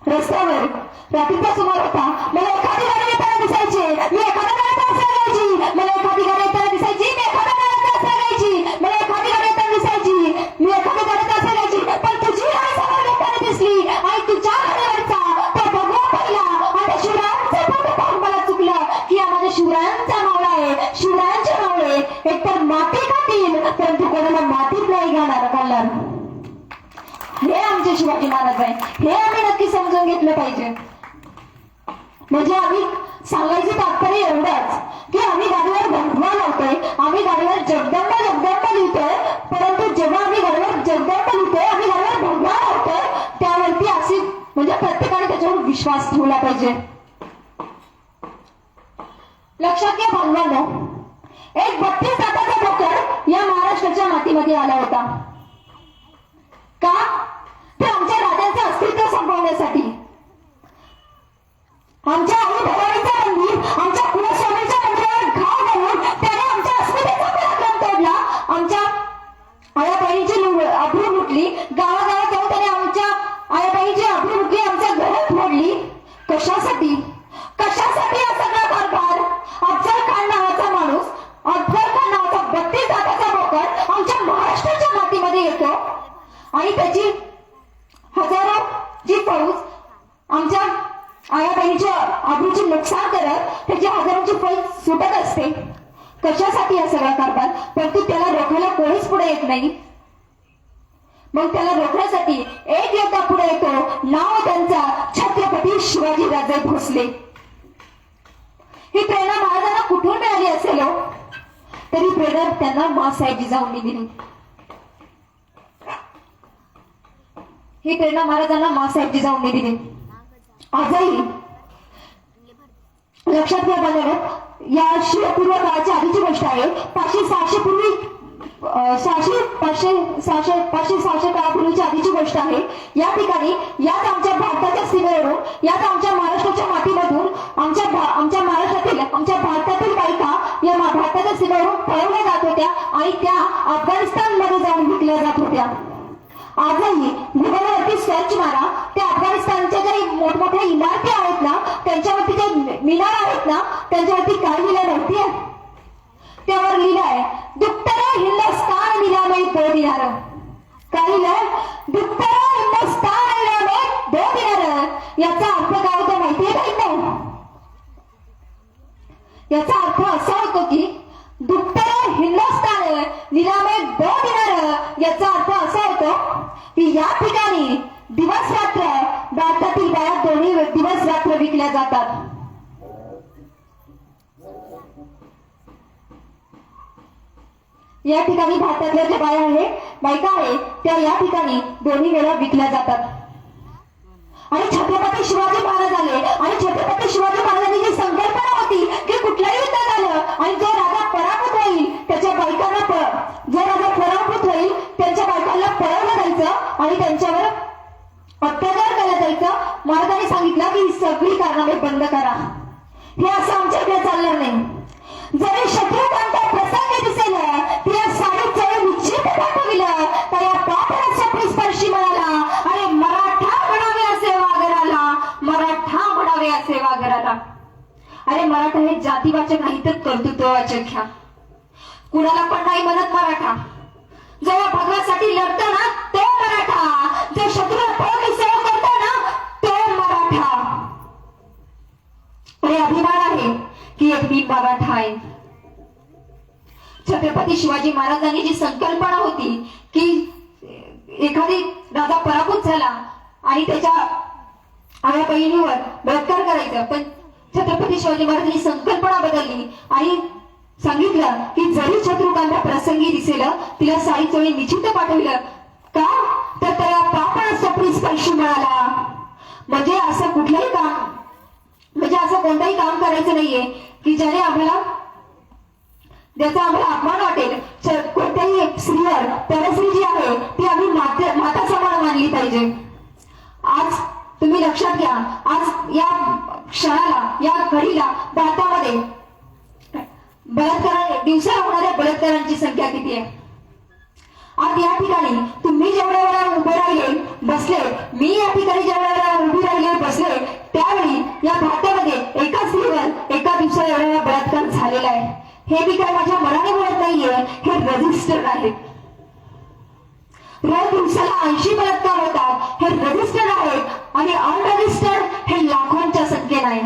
रस्त्यावर रात्रीचा सुमार होता. मला एखादी गाडी येताना दिसायची, मी एखाद्या गाडीत असायची, मला एखादी गाडी येताना दिसायची, मी एखाद्या गाडीत असायची, मला एखादी गाडी येताना दिसायची, मी एखाद्या गाडीत असायची. पण तुझी गाडी समोर येताना दिसली आणि तुझ्या गाडीवरचा तो भगवा पहिला आणि शिवरायांचा फोटो पाहून मला चुकलं की हा माझ्या शिवरायांचा मावळा आहे, शिवरायांचे मावळे एकतर माती खातील परंतु कोणाला मातीत नाही घालणार. हे आमचे शिवाजी महाराज आहे, हे आम्ही नक्की समजून घेतलं पाहिजे. म्हणजे आम्ही सांगायचं तात्पर्य एवढंच की आम्ही गाडीवर भगवा लावतोय, आम्ही गाडीवर जगदंबा लिहितोय, परंतु जेव्हा आम्ही गाडीवर जगदंबा लिहितोय, आम्ही गाडीवर भगवा लावतोय, त्यावरती अशी म्हणजे प्रत्येकाने त्याच्यावर विश्वास ठेवला पाहिजे. लक्षात घ्या बांधवांनो, एक 32 दाताचा बोकड या महाराष्ट्राच्या मातीमध्ये आला होता. का? तर आमच्या राजांचं अस्तित्व संपवण्यासाठी. आमच्या आई भवानीचा मंदिर, आमच्या कुलस्वामीच्या मंदिरावर घाव घालून त्याने आमच्या अस्मितेचा पराक्रम तोडला, आमच्या आयाबाईंची अब्रू लुटली, गावागावात जाऊन त्याने आमच्या आयाबाईंची अब्रू लुटली, आमच्या घरात मोडली. कशासाठी हा सगळा कारभार? अफजल खान नावाचा माणूस, अफजल खान नावाचा 32 दाताचा बोकड आमच्या महाराष्ट्राच्या मातीमध्ये येतो आणि त्याची हजारोची फौज आमच्या आयाबाईंच्या अब्रूचे नुकसान करत त्याची हजारोची फौज सुटत असते. कशासाठी हा सगळा कारभार? परंतु त्याला रोखायला कोणीच पुढे येत नाही. मग त्याला रोखण्यासाठी एक योद्धा पुढे येतो, नाव त्यांचा छत्रपती शिवाजी राजे भोसले. ही प्रेरणा महाराजांना कुठून मिळाली असेल हो? तरी प्रेरणा त्यांना माँसाहेब जिजाऊंनी दिली. ही प्रेरणा महाराजांना माँसाहेब जिजाऊंनी दिली. आजही लक्षात घ्या बांधवांनो, या शिवपूर्व काळाची आधीची गोष्ट आहे. 500-600 काळापूर्वीची आधीची गोष्ट आहे. या ठिकाणी याच आमच्या भारताच्या सीमेवरून, याच आमच्या महाराष्ट्राच्या मातीमधून आमच्या महाराष्ट्रातील, आमच्या भारतातील बायका या भारताच्या सीमेवरून पळवल्या जात होत्या आणि त्या अफगाणिस्तान मध्ये जाऊन विकल्या जात होत्या. आजही गुगलवरती सर्च मारा, त्या अफगाणिस्तानच्या ज्या मोठमोठ्या इमारती आहेत ना, त्यांच्यावरती जे मिनार आहेत ना, त्यांच्यावरती काय लिहिलं माहिती आहे? त्यावर लिहिलंय दुख्तरे हिंदुस्तान निलामे 2 दिनार. काय लिहिलंय? दुख्तरे हिंदुस्तान निलामे 2 दिनार. याचा अर्थ काय होतो माहितीये का? याचा अर्थ असा होतो की दुख्तरे हिंदुस्तान निलामे 2 दिनार. याचा अर्थ असा होतो की या ठिकाणी दिवस रात्र, भारतातील बाया दोन्ही दिवस रात्र विकल्या जातात. या ठिकाणी भारतातल्या ज्या बायका आहे त्या या ठिकाणी दोन्ही वेळा विकल्या जातात. आणि छत्रपती शिवाजी महाराज आले आणि छत्रपती शिवाजी महाराजांनी जी संकल्पना होती की कुठल्याही युद्ध झालं आणि जो राजा पराभूत होईल त्याच्या बायकांना जो राजा पराभूत होईल त्यांच्या बायकांना पळवलं जायचं आणि त्यांच्यावर अत्याचार केला जायचं. महाराजांनी सांगितलं की ही सगळी कारणामे बंद करा. हे असं आमच्याकडे चालणार नाही. जरी शत्रुकांचा प्रसंग दिसेल तिला साडी चढ निश्चित पाठविलं तर या पापराच्या स्पर्शी म्हणाला आणि मराठा म्हणावे असे वागराला, मराठा म्हणावे असे वागराला. अरे मराठा हे जातीवाचक नाही तर कर्तृत्ववाचक घ्या. कुणाला पण नाही म्हणत मराठा. जो भगवासाठी लढतो ना तो मराठा, जो शत्रू पळून सेवा करतो ना तो मराठा. अरे अभिमान आहे की एक मी मराठा आहे. छत्रपती शिवाजी महाराजांनी जी संकल्पना होती की एखादी राजा पराभूत झाला आणि त्याच्या आया बहिणीवर बलात्कार करायचा, पण छत्रपती शिवाजी महाराजांनी संकल्पना बदलली आणि सांगितलं की जरी शत्रुकांना प्रसंगी दिसेल तिला साडी चोळी निश्चित पाठविलं का तर त्या पापा स्वप्नी स्पर्शी मिळाला. म्हणजे असं कुठलंही काम, म्हणजे असं कोणतंही काम करायचं नाहीये की ज्याने ज्याचा आम्हाला अपमान वाटेल. कोणत्याही स्त्रीवर परस्त्री जी आहे ती आम्ही माता समान मानली पाहिजे. आज तुम्ही लक्षात घ्या, आज या क्षणाला, या घडीला भारतामध्ये दिवसाला होणाऱ्या बलात्कारांची संख्या किती आहे? आज या ठिकाणी तुम्ही जेवढ्या वेळा उभे राहिले बसले, मी या ठिकाणी जेवढ्या वेळा उभी राहिले बसले, त्यावेळी या भारतामध्ये एका स्त्रीवर एका दिवसाला एवढा वेळा बलात्कार झालेला आहे. हे मी काय माझ्या मनाने बोलत नाहीये, हे रजिस्टर्ड आहेत. रोज दिवसाला 80 बलात्कार होतात, हे रजिस्टर्ड आहेत आणि अनरजिस्टर्ड हे लाखोंच्या संख्येने आहे.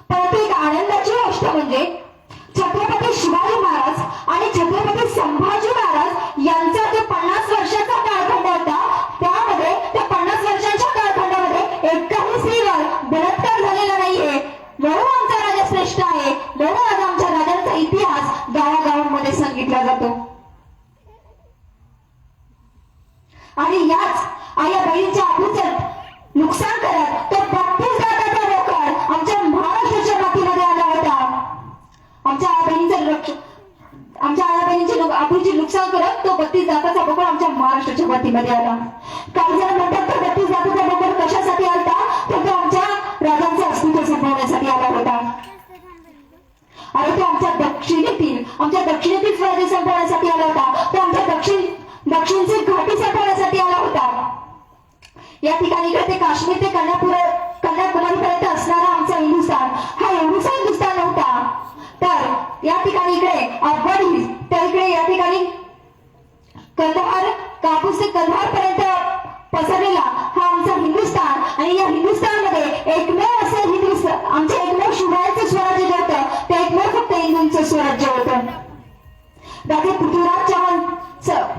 परंतु एक आनंदाची गोष्ट म्हणजे छत्रपती शिवाजी महाराज आणि छत्रपती संभाजी महाराज यांचा जो 50 वर्षाचा कालखंड होता त्यामध्ये त्या 50 वर्षांच्या कालखंडामध्ये एकाही स्त्रीवर बलात्कार झालेला नाहीये. म्हणून आमचा राजा श्रेष्ठ आहे, म्हणून आज आमच्या राजांचा इतिहास गावागावांमध्ये सांगितला जातो. आणि याच आया बहिणीच्या आबरूचं नुकसान करत तो 32 जाताचा रोकड आमच्या महाराष्ट्राच्या मातीमध्ये आला होता. आमच्या आया बहिणीचे आबरूचे नुकसान करत तो 32 जाताचा बोकड आमच्या महाराष्ट्राच्या मातीमध्ये आला. काही जण म्हणतात तो 32 जाताचा बोकड कशासाठी आलता तर तो आमच्या राजांचे अस्तित्व संपवण्यासाठी आला होता. आणि तो आमच्या दक्षिणेतील स्वराज्य संपवण्यासाठी आला होता. तो आमच्या दक्षिणचे घाटी संपवण्यासाठी आला होता. या ठिकाणी इकडे ते काश्मीर ते कन्याकुमारी पर्यंत असणारा आमचा हिंदुस्थान हा एवढूसा हिंदुस्थान नव्हता. तर या ठिकाणी इकडे अफगाणी, तर इकडे या ठिकाणी कंधार, कापूस ते कंधार पर्यंत पसरलेला हा आमचा हिंदुस्थान. आणि या हिंदुस्थानमध्ये एकमेव असं हिंदुस्थान, आमच्या एकमेव शिवरायांचं स्वराज्य जे होतं ते एकमेव फक्त हिंदूंचं स्वराज्य होतं. राजे पृथ्वीराज चव्हाण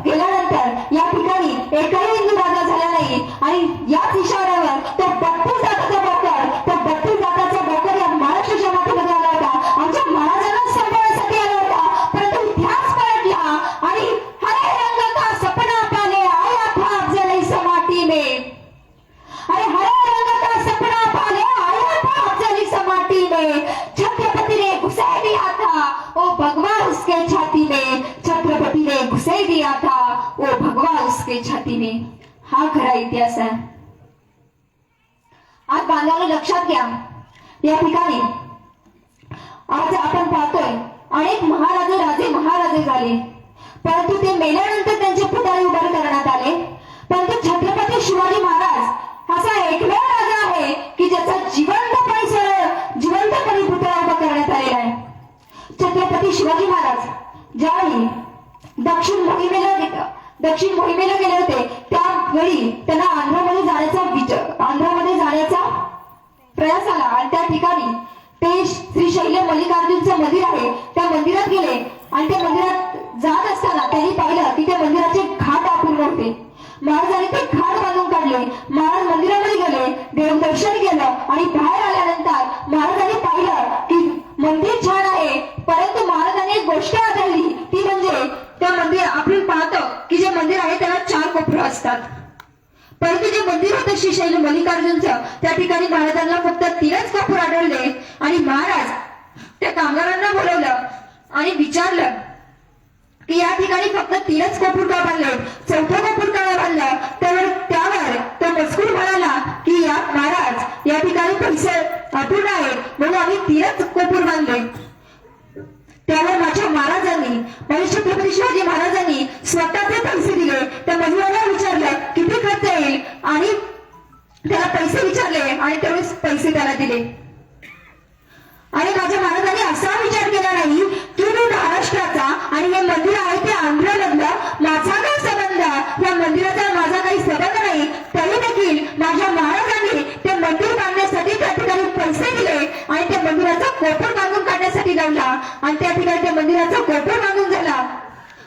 गेल्यानंतर या ठिकाणी एकही हिंदू राजा झाला नाही. आणि याच इशाऱ्यावर तो 32 जाताचा बोकर या महाराष्ट्राच्या मातीमध्ये आला होता. आमच्या महाराजांना सांभाळण्यासाठी आला होता. परंतु इतिहास पलटला आणि हरे रंग का सपना पाले आया था अफजल इस माटी में. अरे हरे रंग का सपना पाले आया था अफजल इस माटी में. छत्रपति ने घुसा दिया था वो भगवान उसके छाती में. छत्रपति ने घुसे दिया था वो भगवान उसके छाती में. हा खरा इतिहास आहे. आज बांधवांनो लक्षात घ्या, या ठिकाणी आज आपण पाहतोय अनेक महाराजे झाले, परंतु ते मेल्यानंतर त्यांचे पुतळे उभार करणार शिवाजी महाराज असा एकमेव राजा आहे की ज्याचा जिवंतपणे पुतळा उभा करण्यात आलेला आहे. छत्रपती शिवाजी महाराज ज्यावेळी दक्षिण मोहिमेला गेले होते त्यावेळी त्यांना आंध्रामध्ये जाण्याचा प्रयास आला आणि त्या ठिकाणी ते श्री शैल्य मल्लिकार्जुनचं मंदिर आहे त्या मंदिरात गेले आणि त्या मंदिरात जात असताना त्यांनी पाहिलं की त्या मंदिराचे घाट अपूर्ण होते. महाराजांनी ते घाट बांधून काढले. महाराज मंदिरामध्ये गेले, देवदर्शन केलं आणि बाहेर आल्यानंतर महाराजांनी पाहिलं की मंदिर छान आहे, परंतु महाराजांनी एक गोष्ट आढळली ती म्हणजे त्या मंदिर आपण पाहतो की जे मंदिर आहे त्याला 4 कोपरं असतात, परंतु जे मंदिर होतं श्री शैल्य मल्लिकार्जुनचं त्या ठिकाणी महाराजांना फक्त 3च कोपर आढळले. आणि महाराज त्या कामगारांना बोलवलं आणि विचारलं की या ठिकाणी फक्त 3च कोपर का बांधले, 4थं कोपर का बांधलं. त्यावर तो मजकूर म्हणाला की या महाराज या ठिकाणी पैसे अपूर्ण आहेत म्हणून आम्ही 3च कोपर बांधले. त्यावर माझ्या छत्रपती शिवाजी महाराजांनी स्वतःचे पैसे दिले. त्या मजुराला विचारलं किती खर्च येईल आणि त्याला पैसे विचारले आणि तेवढेच पैसे त्याला दिले. आणि माझ्या महाराजांनी असा विचार केला नाही की मी महाराष्ट्राचा आणि हे मंदिर आहे ते आंध्रमधलं, माझा काय संबंध, या मंदिराचा माझा काही संबंध नाही. तरी देखील माझ्या महाराजांनी ते मंदिर बांधण्यासाठी त्या ठिकाणी पैसे दिले आणि त्या मंदिराचा कोपर बांधून काढण्यासाठी लावला आणि त्या ठिकाणी त्या मंदिराचा कोपर बांधून झाला.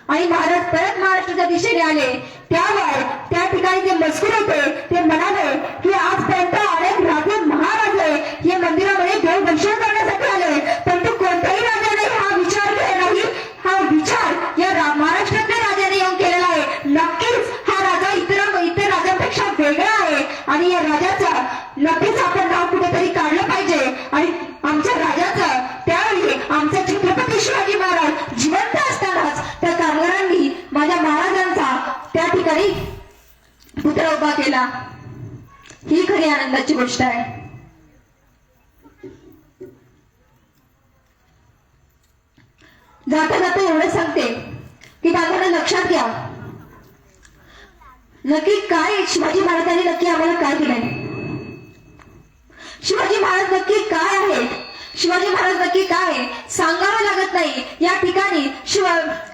आणि महाराज परत महाराष्ट्राच्या दिशेने आले. त्यावर त्या ठिकाणी जे मजकूर होते ते म्हणाले की आजपर्यंत अनेक राजे महाराजे या मंदिरामध्ये देवदर्शन करण्यासाठी आले, परंतु कोणत्याही राजाने हा विचार केला नाही. हा विचार या महाराष्ट्रातल्या राजाने येऊन केलेला आहे. नक्कीच हा राजा इतर राजांपेक्षा वेगळा आहे आणि या राजाचं नक्कीच आपण नाव कुठेतरी काढलं पाहिजे. आणि आमच्या राजाचं त्यावेळी आमचा छत्रपती शिवाजी महाराज जिवंत असतानाच त्या कामगारांनी माझ्या महाराजांचा त्या ठिकाणी पुतळा उभा केला. ही खरी आनंदाची गोष्ट आहे. जाता जाता एवढं सांगते की बाबांना लक्षात घ्या नक्की काय शिवाजी महाराजांनी नक्की आम्हाला काय दिलंय. शिवाजी महाराज नक्की काय आहेत, शिवाजी महाराज नक्की काय सांगावं लागत नाही. या ठिकाणी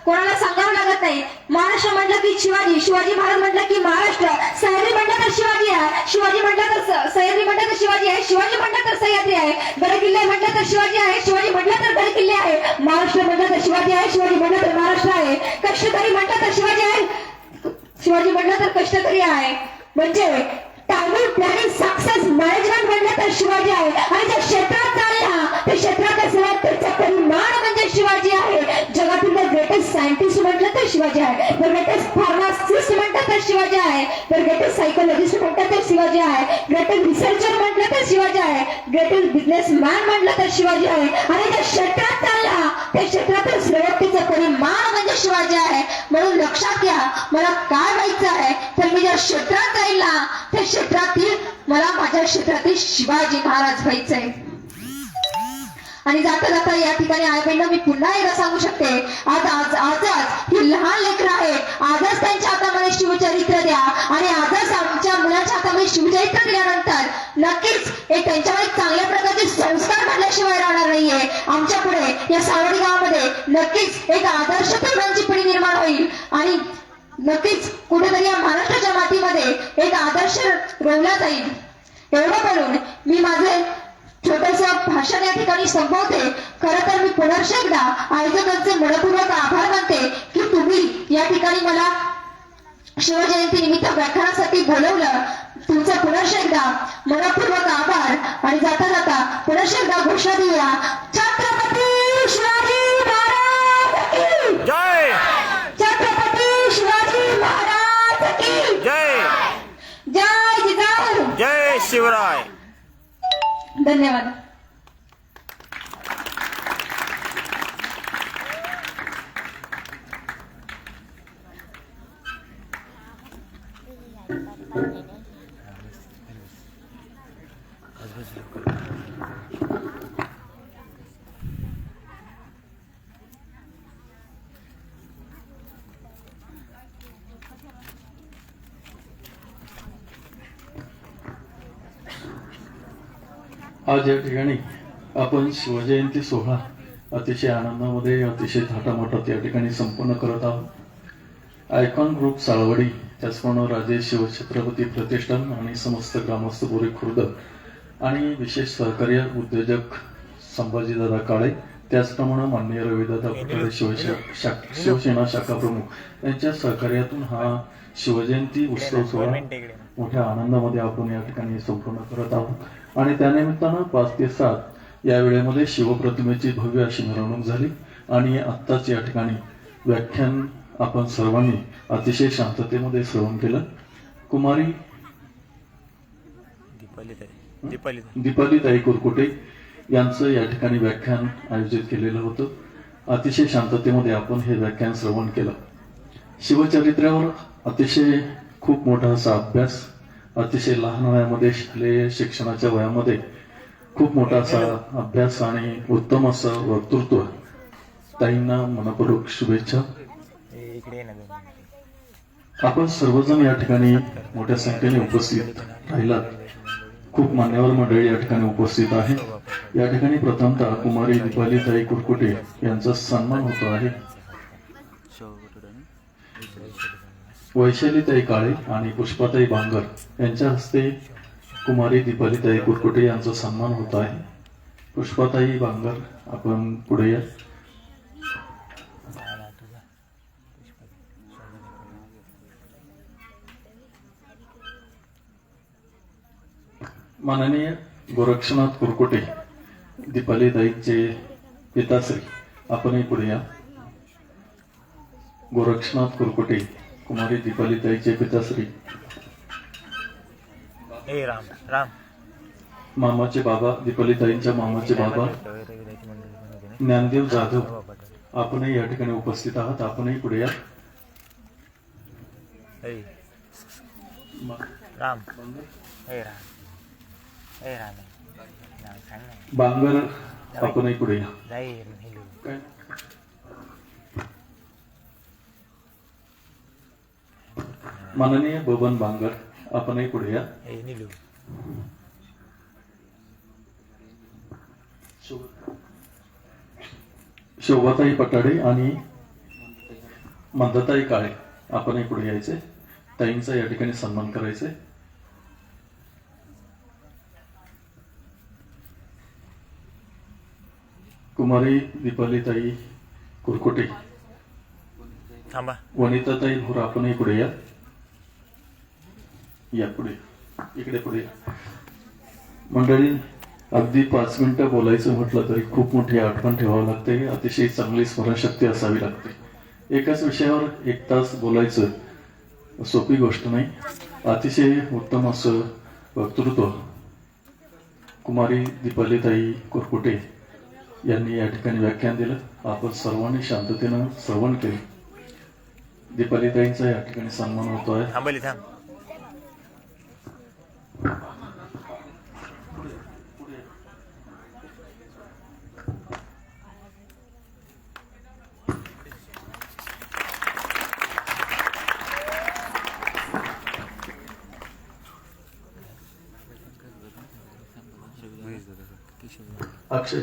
कोणाला सांगावं लागत नाही. महाराष्ट्र म्हटलं की शिवाजी महाराज म्हटलं की महाराष्ट्र, सह्याद्री म्हटलं तर शिवाजी आहे, शिवाजी म्हटलं तर सह्याद्री म्हटलं तर शिवाजी आहे, शिवाजी म्हटलं तर सह्याद्री आहे, गड किल्ले म्हटलं तर शिवाजी आहे, शिवाजी म्हटलं तर गड किल्ले आहे, महाराष्ट्र म्हटलं तर शिवाजी आहे, शिवाजी म्हटलं तर महाराष्ट्र आहे, कष्टकरी म्हटलं तर शिवाजी आहे, शिवाजी म्हटलं तर कष्टकरी आहे. म्हणजे टायमिंग प्लॅनिंग सक्सेस मॅनेजमेंट म्हटलं तर शिवाजी आहे. आणि ज्या क्षेत्रात चालला त्या क्षेत्रात असेल त्याचा परिमाण म्हणजे शिवाजी आहे. जगातील ग्रेटेस्ट सायंटिस्ट म्हटलं तर शिवाजी आहे, ग्रेटेस्ट फार्मासिस्ट म्हटलं तर शिवाजी आहे, ग्रेटेस्ट सायकोलॉजिस्ट म्हटलं तर शिवाजी आहे, ग्रेटेस्ट रिसर्चर म्हटलं तर शिवाजी आहे, ग्रेटेस्ट बिझनेसमॅन म्हटलं तर शिवाजी आहे. आणि ज्या क्षेत्रात चालला त्या क्षेत्रातील श्रेष्ठतेचं परिमाण म्हणजे शिवाजी आहे. म्हणून लक्षात घ्या, मला काय व्हायचं आहे तर मी ज्या क्षेत्रात जाईल ना त्या क्षेत्रातील मला माझ्या क्षेत्रातील शिवाजी महाराज व्हायचंय. आणि जाता जाता या ठिकाणी आई बहिणींना मी पुन्हा एकदा सांगू शकते, आजच ही लहान लेकरं आहेत, आजच त्यांच्या हातामध्ये शिवचरित्र द्या आणि आजच आमच्या मुलाच्या हातामध्ये शिवचरित्र दिल्यानंतर नक्कीच एक त्यांच्यावर चांगल्या प्रकारचे संस्कार घडल्याशिवाय राहणार नाहीये. आमच्या पुढे या सावडी गावामध्ये नक्कीच एक आदर्श तरुणांची पिढी निर्माण होईल आणि नक्कीच कुठेतरी या महाराष्ट्राच्या मातीमध्ये एक आदर्श रोवला जाईल. एवढं बोलून मी माझे छोटस भाषण या ठिकाणी संपवते. खरं तर मी पुनर्श एकदा आयोजकांचे मनपूर्वक आभार मानते की तुम्ही या ठिकाणी मला शिवजयंती निमित्त व्याख्यानासाठी बोलवलं. तुमचा पुनर्श एकदा मनपूर्वक आभार. आणि जाता जाता पुनर्श एकदा घोषणा देऊया, छत्रपती शिवाजी महाराज की जय, छत्रपती शिवाजी महाराज की जय, जय जिजाऊ, जय शिवराय. धन्यवाद. आज या ठिकाणी आपण शिवजयंती सोहळा अतिशय आनंदामध्ये अतिशय थाटामाटात या ठिकाणी संपन्न करत आहोत. आयकॉन ग्रुप साळवडी, त्याचप्रमाणे राजे शिवछत्रपती प्रतिष्ठान आणि समस्त ग्रामस्थ बोरे खुर्द आणि विशेष सहकार्य उद्योजक संभाजीदादा काळे, त्याचप्रमाणे माननीय रविदादा फुटाळे शिवसेना शाखा प्रमुख यांच्या सहकार्यातून हा शिवजयंती उत्सव सोहळा मोठ्या आनंदामध्ये आपण या ठिकाणी संपन्न करत आहोत. आणि त्यानिमित्तानं 5 ते 7 या वेळेमध्ये शिवप्रतिमेची भव्य अशी मिरवणूक झाली आणि आत्ताच या ठिकाणी व्याख्यान आपण सर्वांनी अतिशय शांततेमध्ये श्रवण केलं. कुमारी दीपालीताई कुरकुटे यांचं या ठिकाणी व्याख्यान आयोजित केलेलं होतं. अतिशय शांततेमध्ये आपण हे व्याख्यान श्रवण केलं. शिवचरित्रावर अतिशय खूप मोठा असा अभ्यास, अतिशय लहान वयामध्ये शालेय शिक्षणाच्या वयामध्ये खूप मोठा असा अभ्यास आणि उत्तम असं वक्तृत्व. ताईंना मनपूर्वक शुभेच्छा. आपण सर्वजण या ठिकाणी मोठ्या संख्येने उपस्थित राहिलात. खूप मान्यवर मंडळी या ठिकाणी उपस्थित आहे. या ठिकाणी प्रथमतः कुमारी दीपालीताई कुरकुटे यांचा सन्मान होतो आहे. वैशालीताई काळे आणि पुष्पाताई बांगर यांच्या हस्ते कुमारी दीपालीताई कुरकुटे यांचा सन्मान होत आहे. पुष्पाताई बांगर, आपण पुढे या. माननीय गोरक्षनाथ कुरकुटे, दीपालीताईचे पिताश्री, आपणही पुढे या. गोरक्षनाथ कुरकुटे, कुमारी दीपालीताईचे पिताश्री, राम राम, मामाचे बाबा, दीपालीताईंच्या मामाचे बाबा ज्ञानदेव जाधव, आपणही या ठिकाणी उपस्थित आहात. आपणही पुढे या. राम राम बांगर, आपणही पुढे या. काय? माननीय बबन बांगर, आपणही पुढे या. शोभाताई पटाडे आणि मंदाताई काळे, आपणही पुढे यायचे. ताईंचा या ठिकाणी सन्मान करायचे. कुमारी दीपालीताई कुरकुटे, थांबा. वनिताताई भोर, आपणही पुढे या. या पुढे, इकडे पुढे या. मंडळी, अगदी 5 मिनिटं बोलायचं म्हटलं तरी खूप मोठी आठवण ठेवावं लागते. अतिशय चांगली स्मरणशक्ती असावी लागते. एकाच विषयावर 1 तास बोलायचं सोपी गोष्ट नाही. अतिशय उत्तम असं वक्तृत्व कुमारी दीपालीताई कुरकुटे यांनी या ठिकाणी व्याख्यान दिलं. आपण सर्वांनी शांततेनं श्रवण केलं. दीपालीताईंचा या ठिकाणी सन्मान होतो आहे. थांबली थांब. अक्षय,